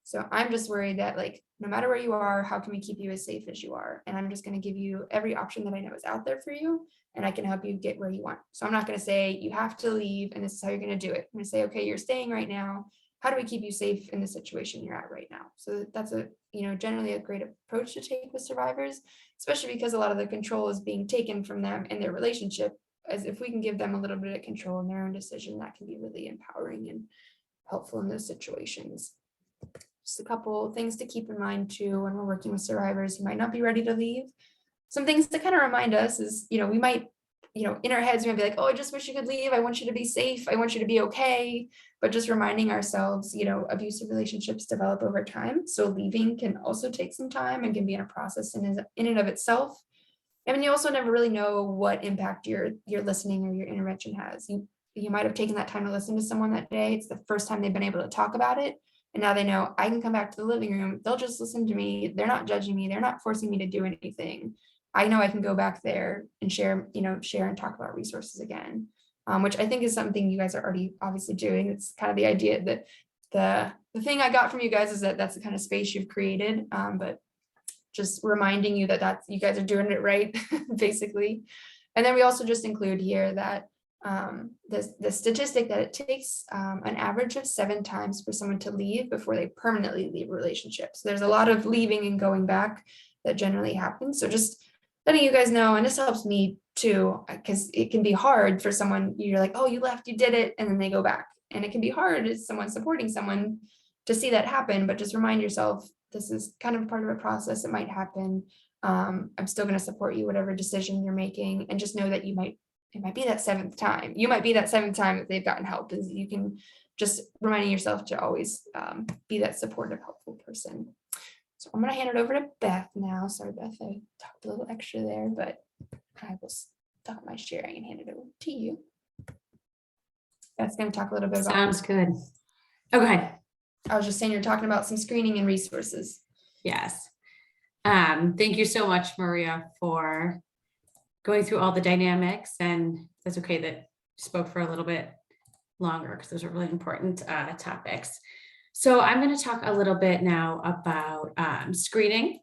So I'm just worried that no matter where you are, how can we keep you as safe as you are? And I'm just going to give you every option that I know is out there for you. And I can help you get where you want. So I'm not going to say you have to leave and this is how you're going to do it. I'm going to say, okay, you're staying right now. How do we keep you safe in the situation you're at right now? So that's generally a great approach to take with survivors, especially because a lot of the control is being taken from them in their relationship. As if we can give them a little bit of control in their own decision, that can be really empowering and helpful in those situations. Just a couple things to keep in mind too when we're working with survivors who might not be ready to leave. Some things to kind of remind us is, we might, in our heads, we might be like, oh, I just wish you could leave. I want you to be safe. I want you to be okay. But just reminding ourselves, abusive relationships develop over time. So leaving can also take some time and can be in a process in and of itself. And you also never really know what impact your listening or your intervention has. You might have taken that time to listen to someone that day. It's the first time they've been able to talk about it. And now they know I can come back to the living room. They'll just listen to me. They're not judging me. They're not forcing me to do anything. I know I can go back there and share and talk about resources again, which I think is something you guys are already obviously doing. It's kind of the idea that the thing I got from you guys is that that's the kind of space you've created, but just reminding you that you guys are doing it right, basically. And then we also just include here that the statistic that it takes an average of 7 times for someone to leave before they permanently leave a relationship. So there's a lot of leaving and going back that generally happens. So just letting you guys know, and this helps me too, because it can be hard for someone, you're like, oh, you left, you did it, and then they go back. And it can be hard as someone supporting someone to see that happen, but just remind yourself, this is kind of part of a process. It might happen. I'm still going to support you, whatever decision you're making, and just know that it might be that 7th time. You might be that 7th time that they've gotten help. Is you can just reminding yourself to always be that supportive, helpful person. So I'm going to hand it over to Beth now. Sorry, Beth, I talked a little extra there, but I will stop my sharing and hand it over to you. Beth's going to talk a little bit about. Sounds good. Okay. I was just saying, you're talking about some screening and resources. Yes. Thank you so much, Maria, for going through all the dynamics, and that's okay that you spoke for a little bit longer because those are really important topics. So I'm going to talk a little bit now about screening.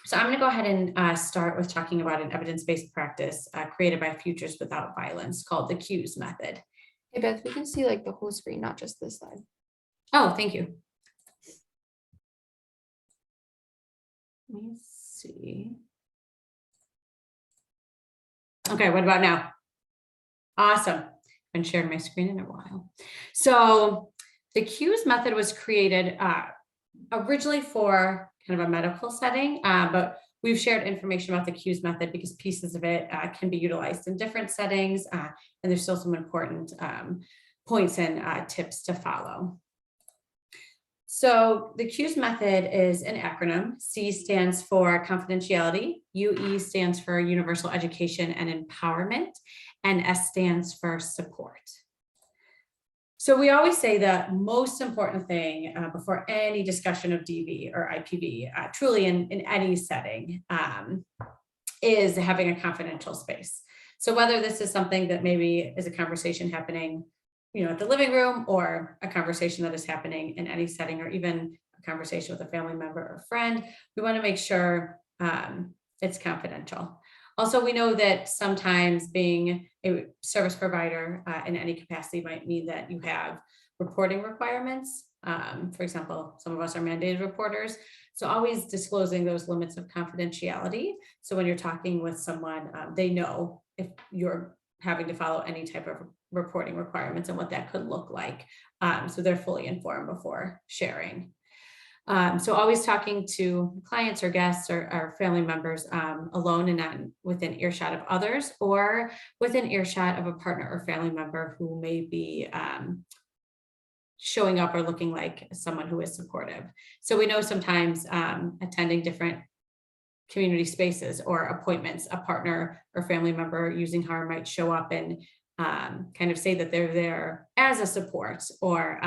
So I'm going to go ahead and start with talking about an evidence-based practice created by Futures Without Violence called the CUES method. Hey Beth, we can see like the whole screen, not just this slide. Oh, thank you. Let me see. Okay, what about now? Awesome. Been sharing my screen in a while. So the CUES method was created originally for kind of a medical setting, but we've shared information about the CUES method because pieces of it can be utilized in different settings, and there's still some important points and tips to follow. So the CUES method is an acronym. C stands for confidentiality, UE stands for universal education and empowerment, and S stands for support. So we always say the most important thing before any discussion of DV or IPV, truly in any setting, is having a confidential space. So whether this is something that maybe is a conversation happening, at the living room, or a conversation that is happening in any setting, or even a conversation with a family member or friend, we want to make sure it's confidential. Also, we know that sometimes being a service provider in any capacity might mean that you have reporting requirements. For example, some of us are mandated reporters. So always disclosing those limits of confidentiality. So when you're talking with someone, they know if you're having to follow any type of reporting requirements and what that could look like. So they're fully informed before sharing. So always talking to clients or guests or family members alone and not within earshot of others, or within earshot of a partner or family member who may be showing up or looking like someone who is supportive. So we know sometimes attending different community spaces or appointments, a partner or family member using harm might show up and kind of say that they're there as a support, or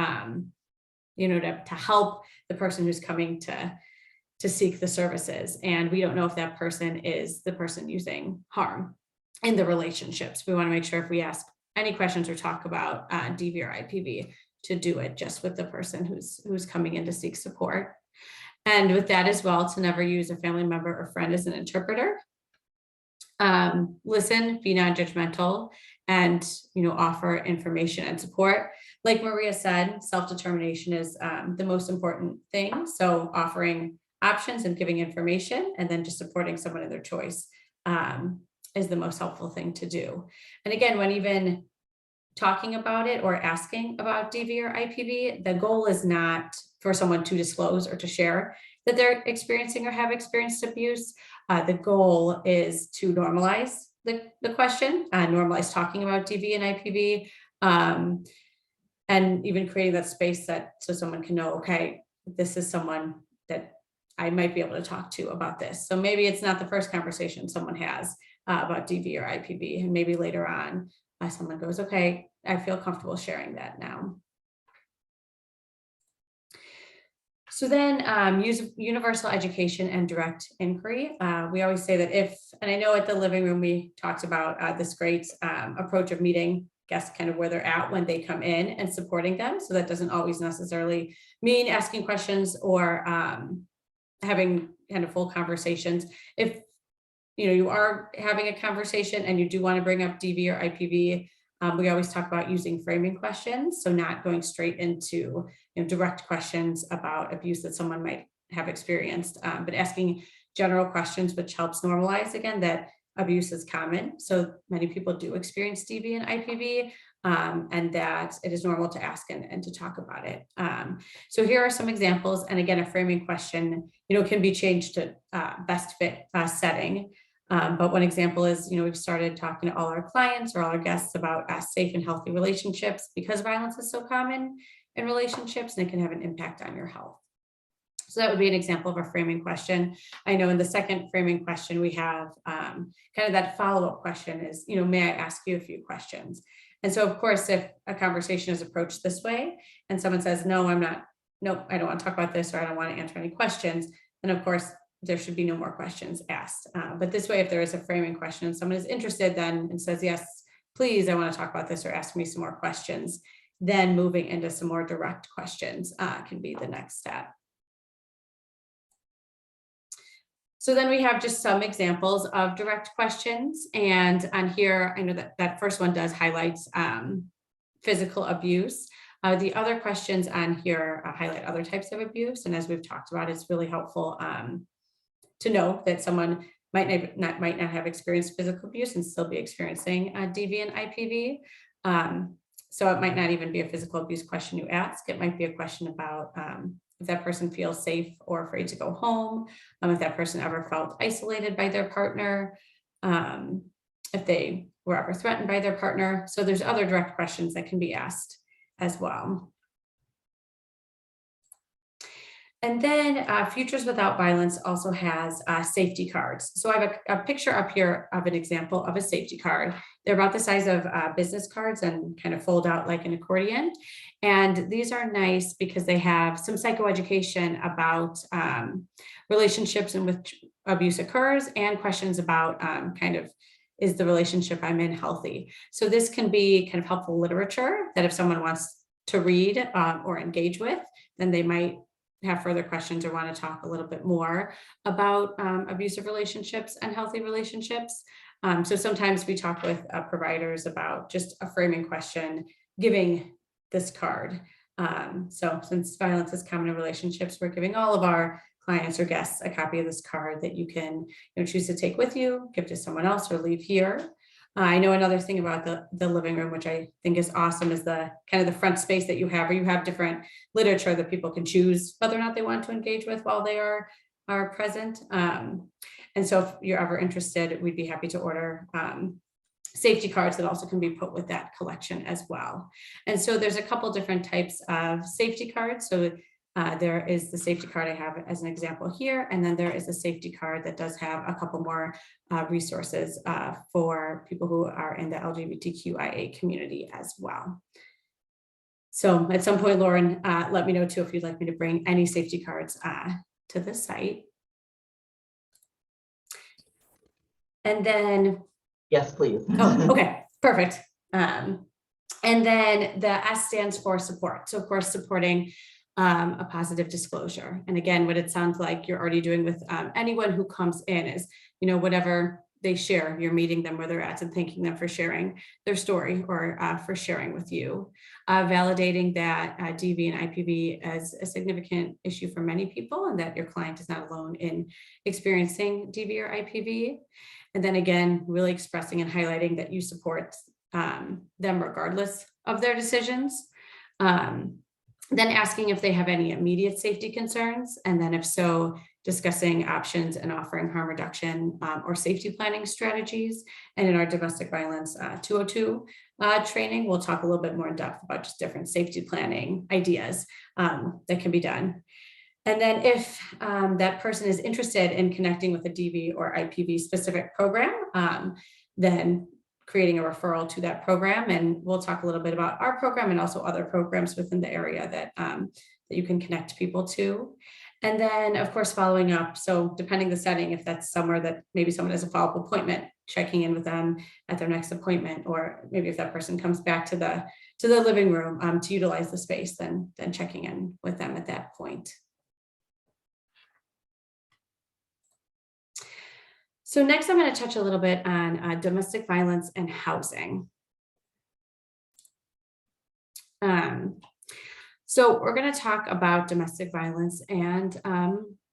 to help the person who's coming to seek the services. And we don't know if that person is the person using harm in the relationships. We want to make sure if we ask any questions or talk about DV or IPV, to do it just with the person who's coming in to seek support. And with that as well, to never use a family member or friend as an interpreter. Listen, be non-judgmental, and offer information and support. Like Maria said, self-determination is the most important thing. So offering options and giving information, and then just supporting someone in their choice is the most helpful thing to do. And again, when even talking about it or asking about DV or IPV, the goal is not for someone to disclose or to share that they're experiencing or have experienced abuse. The goal is to normalize the question, normalize talking about DV and IPV, and even creating that space so someone can know, okay, this is someone that I might be able to talk to about this. So maybe it's not the first conversation someone has about DV or IPV, and maybe later on someone goes, okay, I feel comfortable sharing that now. So then use universal education and direct inquiry. We always say that and I know at the living room, we talked about this great approach of meeting guests kind of where they're at when they come in and supporting them. So that doesn't always necessarily mean asking questions or having kind of full conversations. If you are having a conversation and you do want to bring up DV or IPV, we always talk about using framing questions. So not going straight into direct questions about abuse that someone might have experienced, but asking general questions, which helps normalize, again, that abuse is common. So many people do experience DV and IPV, and that it is normal to ask and to talk about it. So here are some examples. And again, a framing question, can be changed to best fit setting. But one example is, we've started talking to all our clients or all our guests about safe and healthy relationships, because violence is so common in relationships and it can have an impact on your health. So that would be an example of a framing question. I know in the second framing question, we have kind of that follow-up question is, may I ask you a few questions? And so of course, if a conversation is approached this way and someone says, no, I don't want to talk about this, or I don't want to answer any questions, then of course there should be no more questions asked. But this way, if there is a framing question and someone is interested then and says, yes, please, I want to talk about this or ask me some more questions, then moving into some more direct questions can be the next step. So then we have just some examples of direct questions. And on here, I know that that first one does highlight physical abuse. The other questions on here highlight other types of abuse. And as we've talked about, it's really helpful to know that someone might not have experienced physical abuse and still be experiencing DV and IPV. So it might not even be a physical abuse question you ask. It might be a question about if that person feels safe or afraid to go home, if that person ever felt isolated by their partner, if they were ever threatened by their partner. So there's other direct questions that can be asked as well. And then Futures Without Violence also has safety cards. So I have a picture up here of an example of a safety card. They're about the size of business cards and kind of fold out like an accordion. And these are nice because they have some psychoeducation about relationships in which abuse occurs and questions about kind of, is the relationship I'm in healthy? So this can be kind of helpful literature that if someone wants to read or engage with, then they might have further questions or want to talk a little bit more about abusive relationships and healthy relationships. So sometimes we talk with providers about just a framing question, giving this card. So since violence is common in relationships, we're giving all of our clients or guests a copy of this card that you can choose to take with you, give to someone else, or leave here. I know another thing about the living room, which I think is awesome, is the kind of the front space that you have, where you have different literature that people can choose whether or not they want to engage with while they are present. And so if you're ever interested, we'd be happy to order safety cards that also can be put with that collection as well. And so there's a couple different types of safety cards. So there is the safety card I have as an example here, and then there is a safety card that does have a couple more resources for people who are in the LGBTQIA community as well. So at some point, Lauren, let me know too if you'd like me to bring any safety cards to the site. And then, Yes, please. oh, okay, perfect. And then the S stands for support. So of course, supporting a positive disclosure. And again, what it sounds like you're already doing with anyone who comes in is, whatever they share, you're meeting them where they're at and thanking them for sharing their story or for sharing with you. Validating that DV and IPV is a significant issue for many people and that your client is not alone in experiencing DV or IPV. And then again, really expressing and highlighting that you support them regardless of their decisions. Then asking if they have any immediate safety concerns, and then if so, discussing options and offering harm reduction or safety planning strategies. And in our domestic violence 202 training, we'll talk a little bit more in depth about just different safety planning ideas that can be done. And then if that person is interested in connecting with a DV or IPV specific program, then creating a referral to that program. And we'll talk a little bit about our program and also other programs within the area that, that you can connect people to. And then of course, following up. So depending the setting, if that's somewhere that maybe someone has a follow-up appointment, checking in with them at their next appointment, or maybe if that person comes back to the living room to utilize the space, then checking in with them at that point. So next I'm going to touch a little bit on domestic violence and housing. So we're going to talk about domestic violence and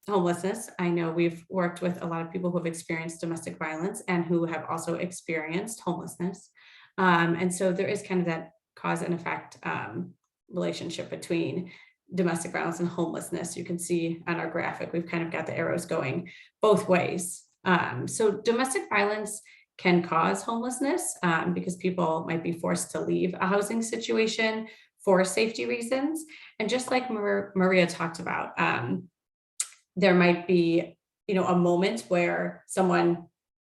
homelessness. I know we've worked with a lot of people who have experienced domestic violence and who have also experienced homelessness. And so there is kind of that cause and effect relationship between domestic violence and homelessness. You can see on our graphic, we've kind of got the arrows going both ways. So domestic violence can cause homelessness because people might be forced to leave a housing situation for safety reasons. And just like Maria talked about, there might be, a moment where someone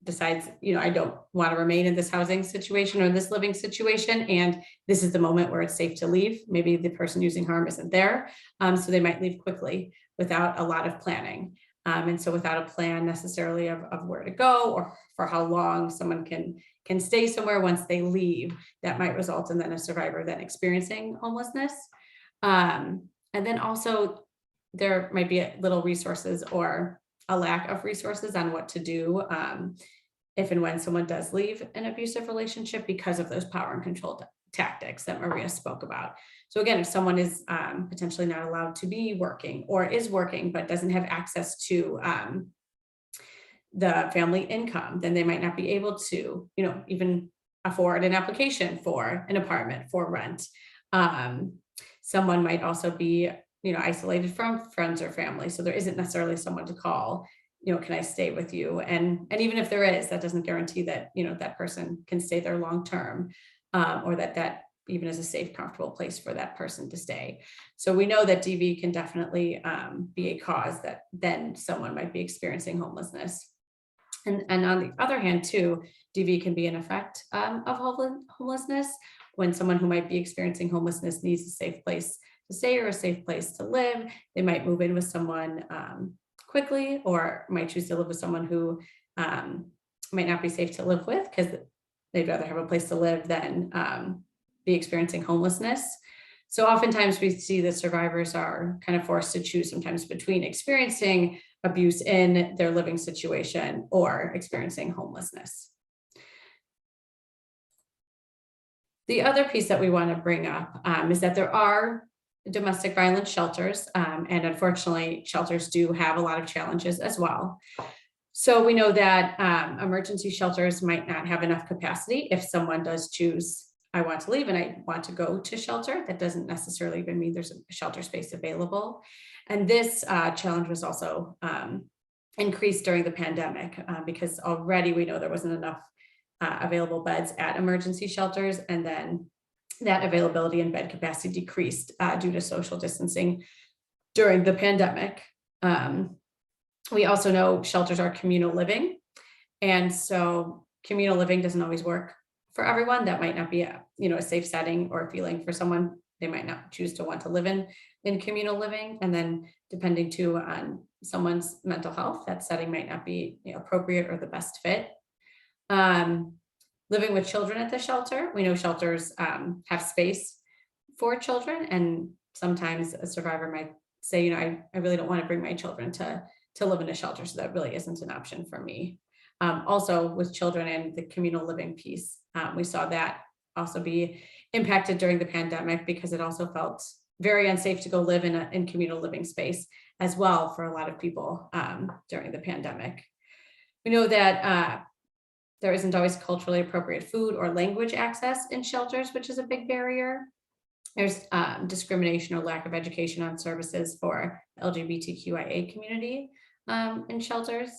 decides, I don't want to remain in this housing situation or this living situation. And this is the moment where it's safe to leave. Maybe the person using harm isn't there. So they might leave quickly without a lot of planning. And so without a plan necessarily of where to go or for how long someone can stay somewhere once they leave, that might result in then a survivor then experiencing homelessness. And then also there might be little resources or a lack of resources on what to do if and when someone does leave an abusive relationship because of those power and control tactics that Maria spoke about. So again, if someone is potentially not allowed to be working or is working but doesn't have access to the family income, then they might not be able to, even afford an application for an apartment for rent. Someone might also be, isolated from friends or family. So there isn't necessarily someone to call, can I stay with you? And even if there is, that doesn't guarantee that, that person can stay there long-term, or that even is a safe, comfortable place for that person to stay. So we know that DV can definitely be a cause that then someone might be experiencing homelessness. And on the other hand, too, DV can be an effect of homelessness when someone who might be experiencing homelessness needs a safe place to stay or a safe place to live. They might move in with someone quickly, or might choose to live with someone who might not be safe to live with because they'd rather have a place to live than be experiencing homelessness. So oftentimes we see that survivors are kind of forced to choose sometimes between experiencing abuse in their living situation or experiencing homelessness. The other piece that we want to bring up is that there are domestic violence shelters, and unfortunately, shelters do have a lot of challenges as well. So we know that emergency shelters might not have enough capacity if someone does choose, I want to leave and I want to go to shelter. That doesn't necessarily even mean there's a shelter space available. And this challenge was also increased during the pandemic because already we know there wasn't enough available beds at emergency shelters, and then that availability and bed capacity decreased due to social distancing during the pandemic. We also know shelters are communal living, and so communal living doesn't always work for everyone. That might not be a safe setting or feeling for someone. They might not choose to want to live in communal living, and then depending too on someone's mental health, that setting might not be appropriate or the best fit. Living with children at the shelter, we know shelters have space for children, and sometimes a survivor might say, I really don't want to bring my children to live in a shelter, so that really isn't an option for me. Also with children and the communal living piece, we saw that also be impacted during the pandemic because it also felt very unsafe to go live in communal living space as well for a lot of people during the pandemic. We know that there isn't always culturally appropriate food or language access in shelters, which is a big barrier. There's discrimination or lack of education on services for LGBTQIA community in shelters,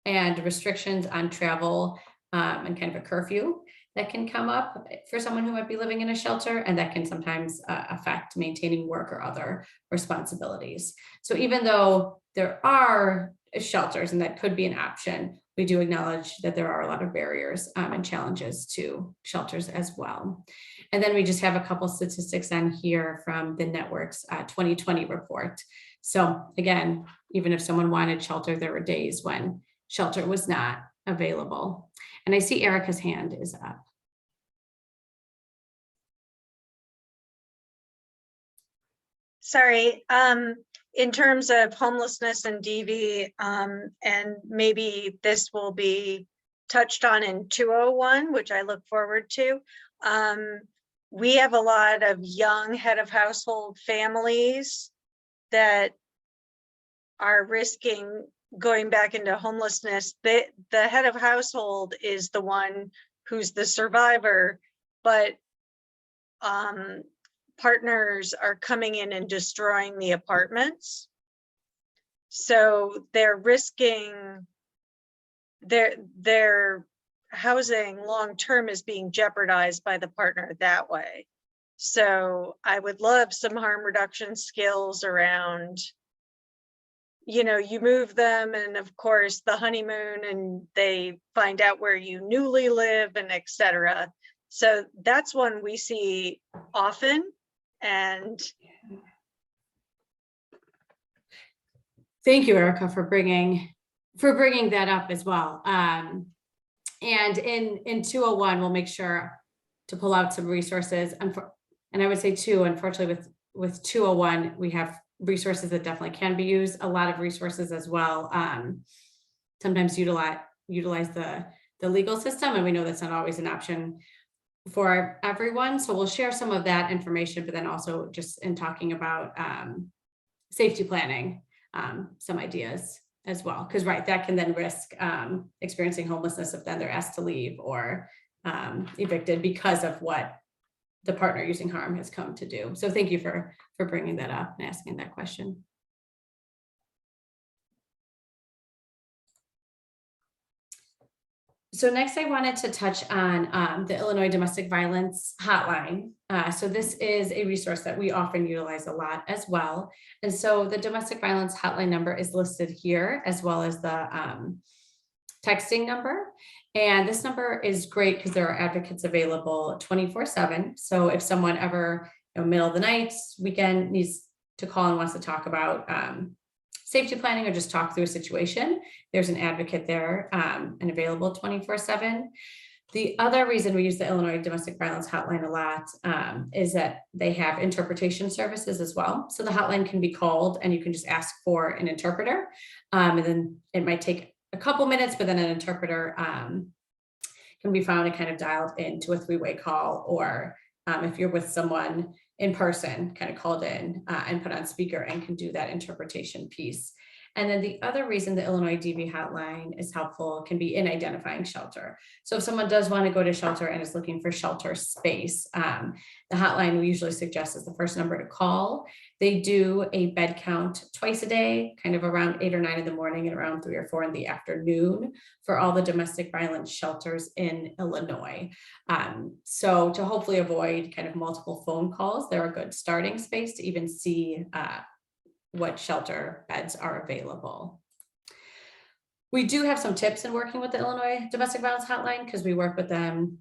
and restrictions on travel and kind of a curfew that can come up for someone who might be living in a shelter, and that can sometimes affect maintaining work or other responsibilities. So even though there are shelters and that could be an option, we do acknowledge that there are a lot of barriers and challenges to shelters as well. And then we just have a couple statistics on here from the network's 2020 report. So again, even if someone wanted shelter, there were days when shelter was not available. And I see Erica's hand is up. Sorry, in terms of homelessness and DV, and maybe this will be touched on in 201, which I look forward to. We have a lot of young head of household families that are risking going back into homelessness. The head of household is the one who's the survivor, but partners are coming in and destroying the apartments. So they're risking their housing long-term is being jeopardized by the partner that way. So I would love some harm reduction skills around, you move them, and of course the honeymoon, and they find out where you newly live, and etc. So that's one we see often. And Thank you, Erica, for bringing that up as well. And in 201, we'll make sure to pull out some resources. And I would say too, unfortunately, with 201, we have resources that definitely can be used. A lot of resources as well. Sometimes utilize the legal system, and we know that's not always an option for everyone. So we'll share some of that information, but then also just in talking about safety planning, some ideas as well, because that can then risk experiencing homelessness if then they're asked to leave or evicted because of what the partner using harm has come to do. So thank you for bringing that up and asking that question. So next I wanted to touch on the Illinois Domestic Violence Hotline. So this is a resource that we often utilize a lot as well. And so the Domestic Violence Hotline number is listed here, as well as the texting number. And this number is great because there are advocates available 24/7. So if someone ever, middle of the night, weekend, needs to call and wants to talk about safety planning or just talk through a situation, there's an advocate there and available 24/7. The other reason we use the Illinois Domestic Violence Hotline a lot is that they have interpretation services as well. So the hotline can be called and you can just ask for an interpreter. And then it might take a couple minutes, but then an interpreter can be found and kind of dialed into a three-way call, or if you're with someone in person, kind of called in and put on speaker and can do that interpretation piece. And then the other reason the Illinois DV hotline is helpful can be in identifying shelter. So if someone does want to go to shelter and is looking for shelter space, the hotline we usually suggest is the first number to call. They do a bed count twice a day, kind of around 8 or 9 in the morning and around 3 or 4 in the afternoon for all the domestic violence shelters in Illinois. So to hopefully avoid kind of multiple phone calls, they're a good starting space to even see what shelter beds are available. We do have some tips in working with the Illinois Domestic Violence Hotline because we work with them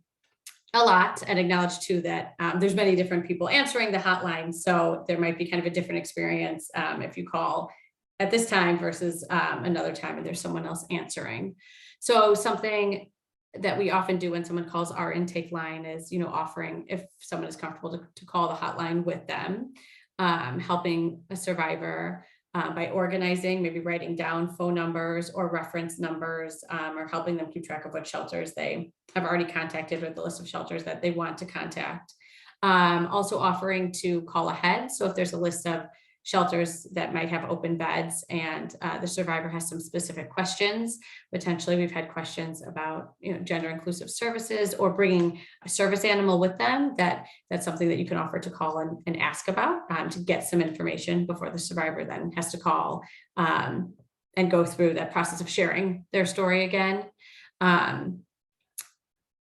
a lot, and acknowledge too that there's many different people answering the hotline. So there might be kind of a different experience if you call at this time versus another time and there's someone else answering. So something that we often do when someone calls our intake line is, offering, if someone is comfortable to call the hotline with them, helping a survivor by organizing, maybe writing down phone numbers or reference numbers, or helping them keep track of what shelters they have already contacted or the list of shelters that they want to contact. Also offering to call ahead. So if there's a list of shelters that might have open beds and the survivor has some specific questions, potentially we've had questions about gender inclusive services or bringing a service animal with them, that's something that you can offer to call and ask about to get some information before the survivor then has to call and go through that process of sharing their story again.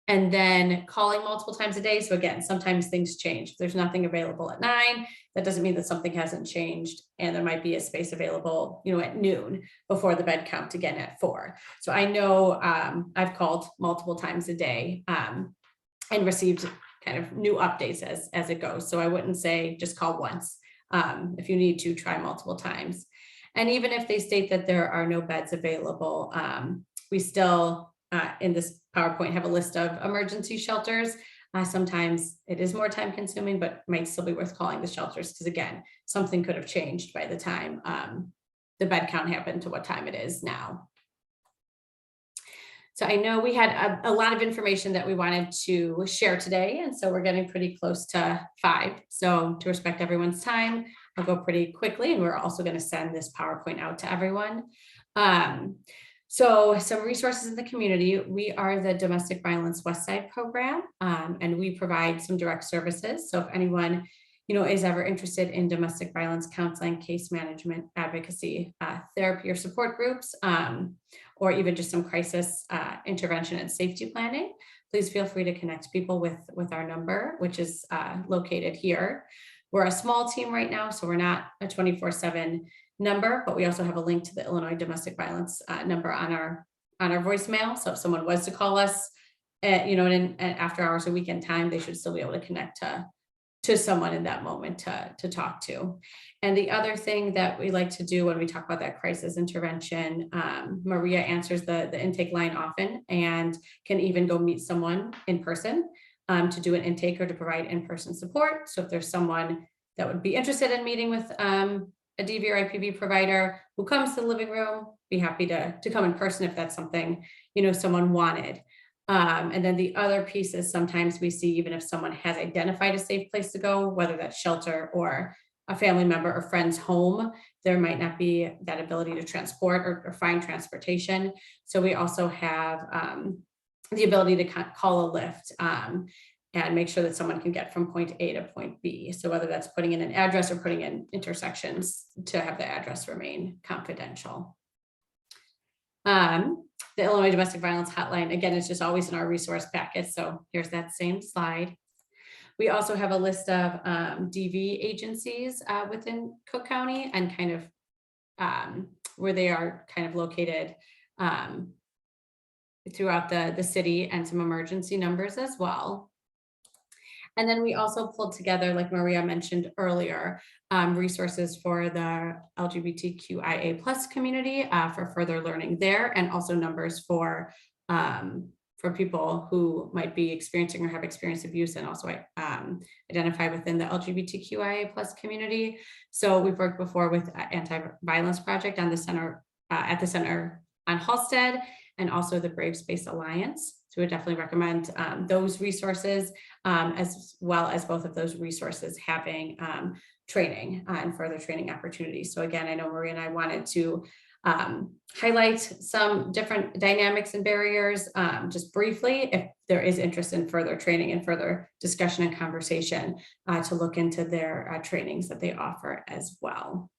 And then calling multiple times a day. So again, sometimes things change. If there's nothing available at 9, that doesn't mean that something hasn't changed. And there might be a space available, at noon before the bed count again at 4. So I know I've called multiple times a day and received kind of new updates as it goes. So I wouldn't say just call once. If you need to, try multiple times. And even if they state that there are no beds available, we still in this PowerPoint have a list of emergency shelters. Sometimes it is more time consuming, but might still be worth calling the shelters because again, something could have changed by the time the bed count happened to what time it is now. So I know we had a lot of information that we wanted to share today, and so we're getting pretty close to 5. So to respect everyone's time, I'll go pretty quickly, and we're also going to send this PowerPoint out to everyone. So some resources in the community. We are the Domestic Violence Westside program, and we provide some direct services. So if anyone, is ever interested in domestic violence counseling, case management, advocacy, therapy or support groups, or even just some crisis intervention and safety planning, please feel free to connect people with our number, which is located here. We're a small team right now, so we're not a 24/7 number, but we also have a link to the Illinois Domestic Violence number on our voicemail. So if someone was to call us at, in after hours or weekend time, they should still be able to connect to to someone in that moment to talk to. And the other thing that we like to do when we talk about that crisis intervention, Maria answers the intake line often and can even go meet someone in person to do an intake or to provide in-person support. So if there's someone that would be interested in meeting with a DV or IPV provider who comes to the living room, be happy to come in person if that's something, someone wanted. And then the other piece is sometimes we see, even if someone has identified a safe place to go, whether that's shelter or a family member or friend's home, there might not be that ability to transport or find transportation. So we also have the ability to call a lift and make sure that someone can get from point A to point B. So whether that's putting in an address or putting in intersections to have the address remain confidential. The Illinois Domestic Violence Hotline, again, is just always in our resource packet. So here's that same slide. We also have a list of DV agencies within Cook County and kind of where they are kind of located throughout the city, and some emergency numbers as well. And then we also pulled together, like Maria mentioned earlier, resources for the LGBTQIA+ community for further learning there, and also numbers for people who might be experiencing or have experienced abuse, and also identify within the LGBTQIA+ community. So we've worked before with Anti-Violence Project on the center at the center on Halstead, and also the Brave Space Alliance. So we would definitely recommend those resources, as well as both of those resources having training and further training opportunities. So again, I know Maria and I wanted to highlight some different dynamics and barriers just briefly, if there is interest in further training and further discussion and conversation to look into their trainings that they offer as well.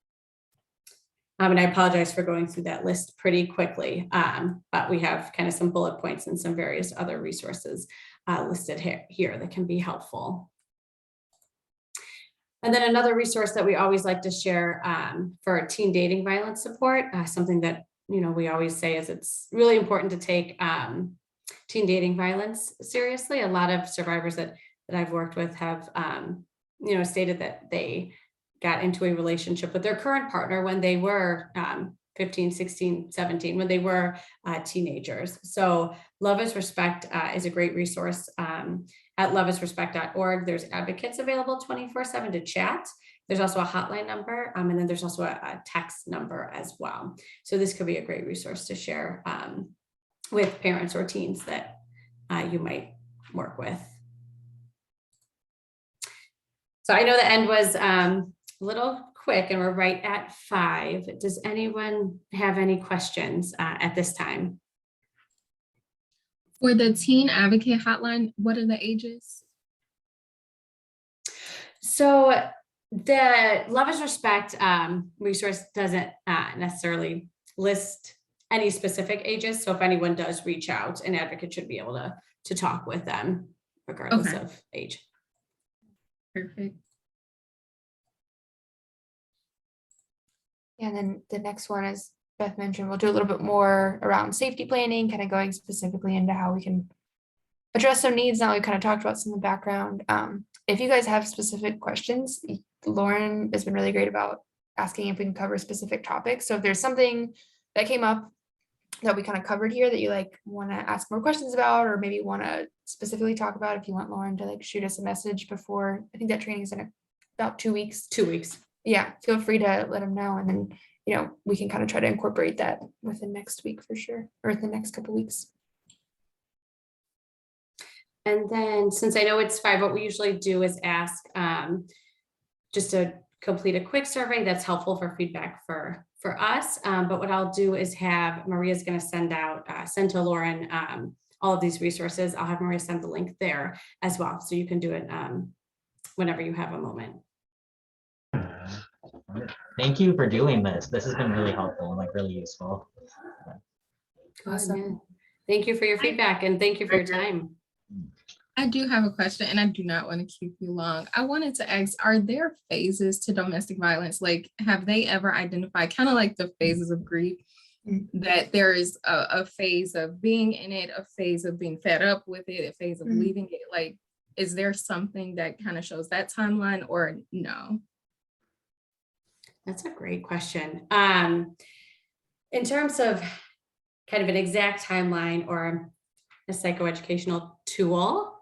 And I apologize for going through that list pretty quickly, but we have kind of some bullet points and some various other resources listed here that can be helpful. And then another resource that we always like to share for teen dating violence support, something that we always say is it's really important to take teen dating violence seriously. A lot of survivors that I've worked with have stated that they got into a relationship with their current partner when they were 15, 16, 17, when they were teenagers. So Love is Respect is a great resource. At loveisrespect.org, there's advocates available 24/7 to chat. There's also a hotline number, and then there's also a text number as well. So this could be a great resource to share with parents or teens that you might work with. So I know the end was a little quick, and we're right at 5. Does anyone have any questions at this time? For the Teen Advocate Hotline, what are the ages? So the Love is Respect resource doesn't necessarily list any specific ages. So if anyone does reach out, an advocate should be able to talk with them regardless of age. Perfect. And then the next one, as Beth mentioned, we'll do a little bit more around safety planning, kind of going specifically into how we can address some needs. Now we kind of talked about some of the background. If you guys have specific questions, Lauren has been really great about asking if we can cover specific topics. So if there's something that came up that we kind of covered here that you want to ask more questions about, or maybe want to specifically talk about, if you want Lauren to shoot us a message before, I think that training is in about 2 weeks. 2 weeks. Yeah, feel free to let them know, and then we can kind of try to incorporate that within next week for sure, or the next couple weeks. And then, since I know it's 5, what we usually do is ask just to complete a quick survey that's helpful for feedback for us. But what I'll do is have Maria's going to send to Lauren all of these resources. I'll have Maria send the link there as well, so you can do it whenever you have a moment. Thank you for doing this. This has been really helpful and really useful. Awesome. Thank you for your feedback, and thank you for your time. I do have a question, and I do not want to keep you long. I wanted to ask, are there phases to domestic violence? Have they ever identified kind of the phases of grief, that there is a phase of being in it, a phase of being fed up with it, a phase of leaving it? is there something that kind of shows that timeline or no? That's a great question. In terms of kind of an exact timeline or a psychoeducational tool,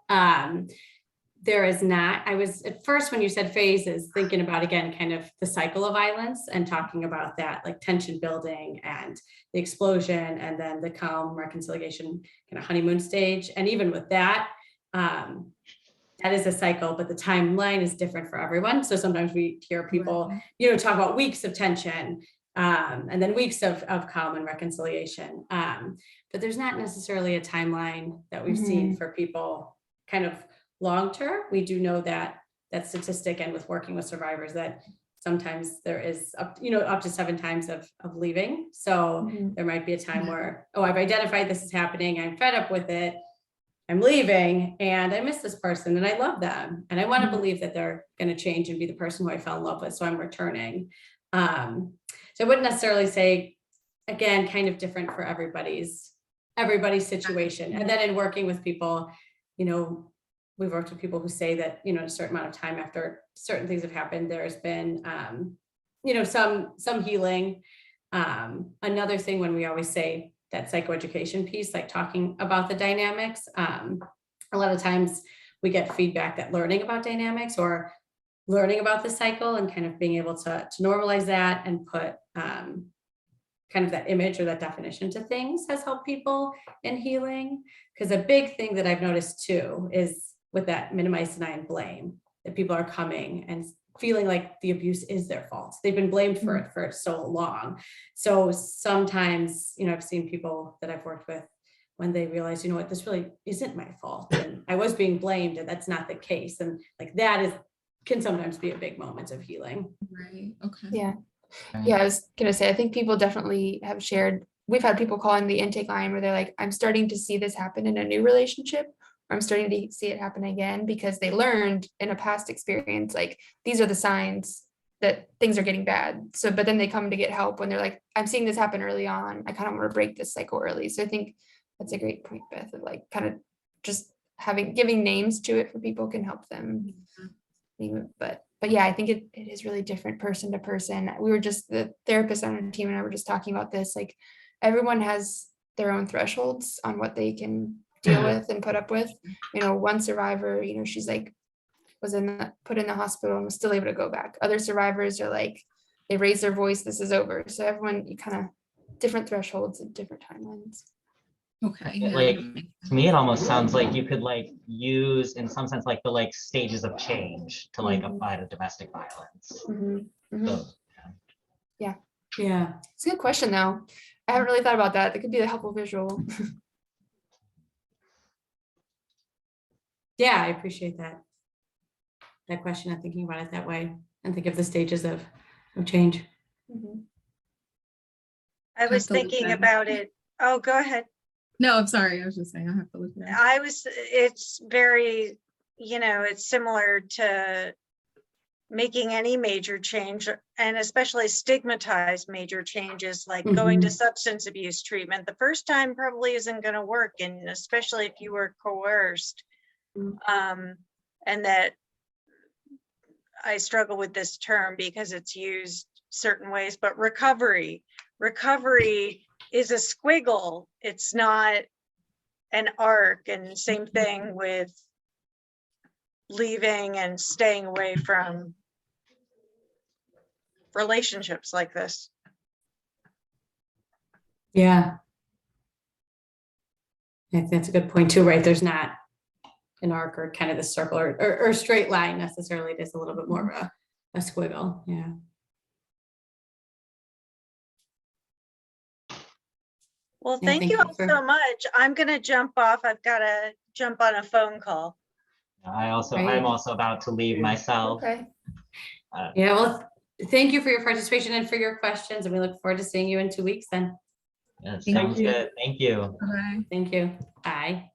there is not. I was at first, when you said phases, thinking about, again, kind of the cycle of violence and talking about that, like tension building and the explosion and then the calm reconciliation kind of honeymoon stage. And even with that, that is a cycle, but the timeline is different for everyone. So sometimes we hear people, talk about weeks of tension, and then weeks of calm and reconciliation. But there's not necessarily a timeline that we've seen for people kind of long-term. We do know that statistic, and with working with survivors, that sometimes there is up to 7 times of leaving. So there might be a time where, I've identified this is happening, I'm fed up with it, I'm leaving, and I miss this person and I love them. And I want to believe that they're going to change and be the person who I fell in love with. So I'm returning. So I wouldn't necessarily say, again, kind of different for everybody's situation. And then in working with people, we've worked with people who say that, a certain amount of time after certain things have happened, there's been, some healing. Another thing, when we always say that psychoeducation piece, like talking about the dynamics, a lot of times we get feedback that learning about dynamics or learning about the cycle and kind of being able to normalize that and put kind of that image or that definition to things has helped people in healing. Because a big thing that I've noticed too is with that minimize, deny, and blame, that people are coming and feeling like the abuse is their fault. They've been blamed for it for so long. So sometimes, I've seen people that I've worked with when they realize, this really isn't my fault, and I was being blamed, and that's not the case. And like that can sometimes be a big moment of healing. Right. Okay. Yeah. Yeah, I was gonna say, I think people definitely have shared, we've had people calling the intake line where they're like, I'm starting to see this happen in a new relationship, or I'm starting to see it happen again, because they learned in a past experience, like, these are the signs that things are getting bad. So, but then they come to get help when they're like, I'm seeing this happen early on, I kind of want to break this cycle early. So I think that's a great point, Beth, of like kind of just giving names to it for people can help them. But yeah, I think it is really different person to person. We were just, the therapist on our team and I were just talking about this, like, everyone has their own thresholds on what they can deal with and put up with. One survivor, she's like, was put in the hospital and was still able to go back. Other survivors are like, they raise their voice, this is over. So everyone, you kind of different thresholds and different timelines. Okay. Like, to me, it almost sounds like you could use, in some sense, the stages of change to apply to domestic violence. So, Yeah. It's a good question though. I haven't really thought about that. That could be a helpful visual. Yeah, I appreciate that question and thinking about it that way, and think of the stages of change. I was thinking about it. Oh, go ahead. No, I'm sorry. I was just saying I have to look at it. It's very, it's similar to making any major change, and especially stigmatized major changes, like going to substance abuse treatment. The first time probably isn't going to work, and especially if you were coerced. And that I struggle with this term because it's used certain ways, but recovery is a squiggle. It's not an arc. And same thing with leaving and staying away from relationships like this. Yeah. I think that's a good point too, right? There's not an arc or kind of the circle or straight line necessarily. It is a little bit more of a squiggle. Yeah. Well, thank you all so much. I'm going to jump off. I've got to jump on a phone call. I'm also about to leave myself. Okay. Yeah, well, thank you for your participation and for your questions, and we look forward to seeing you in 2 weeks then. Yes, sounds good. Thank you. Bye. Thank you. Bye.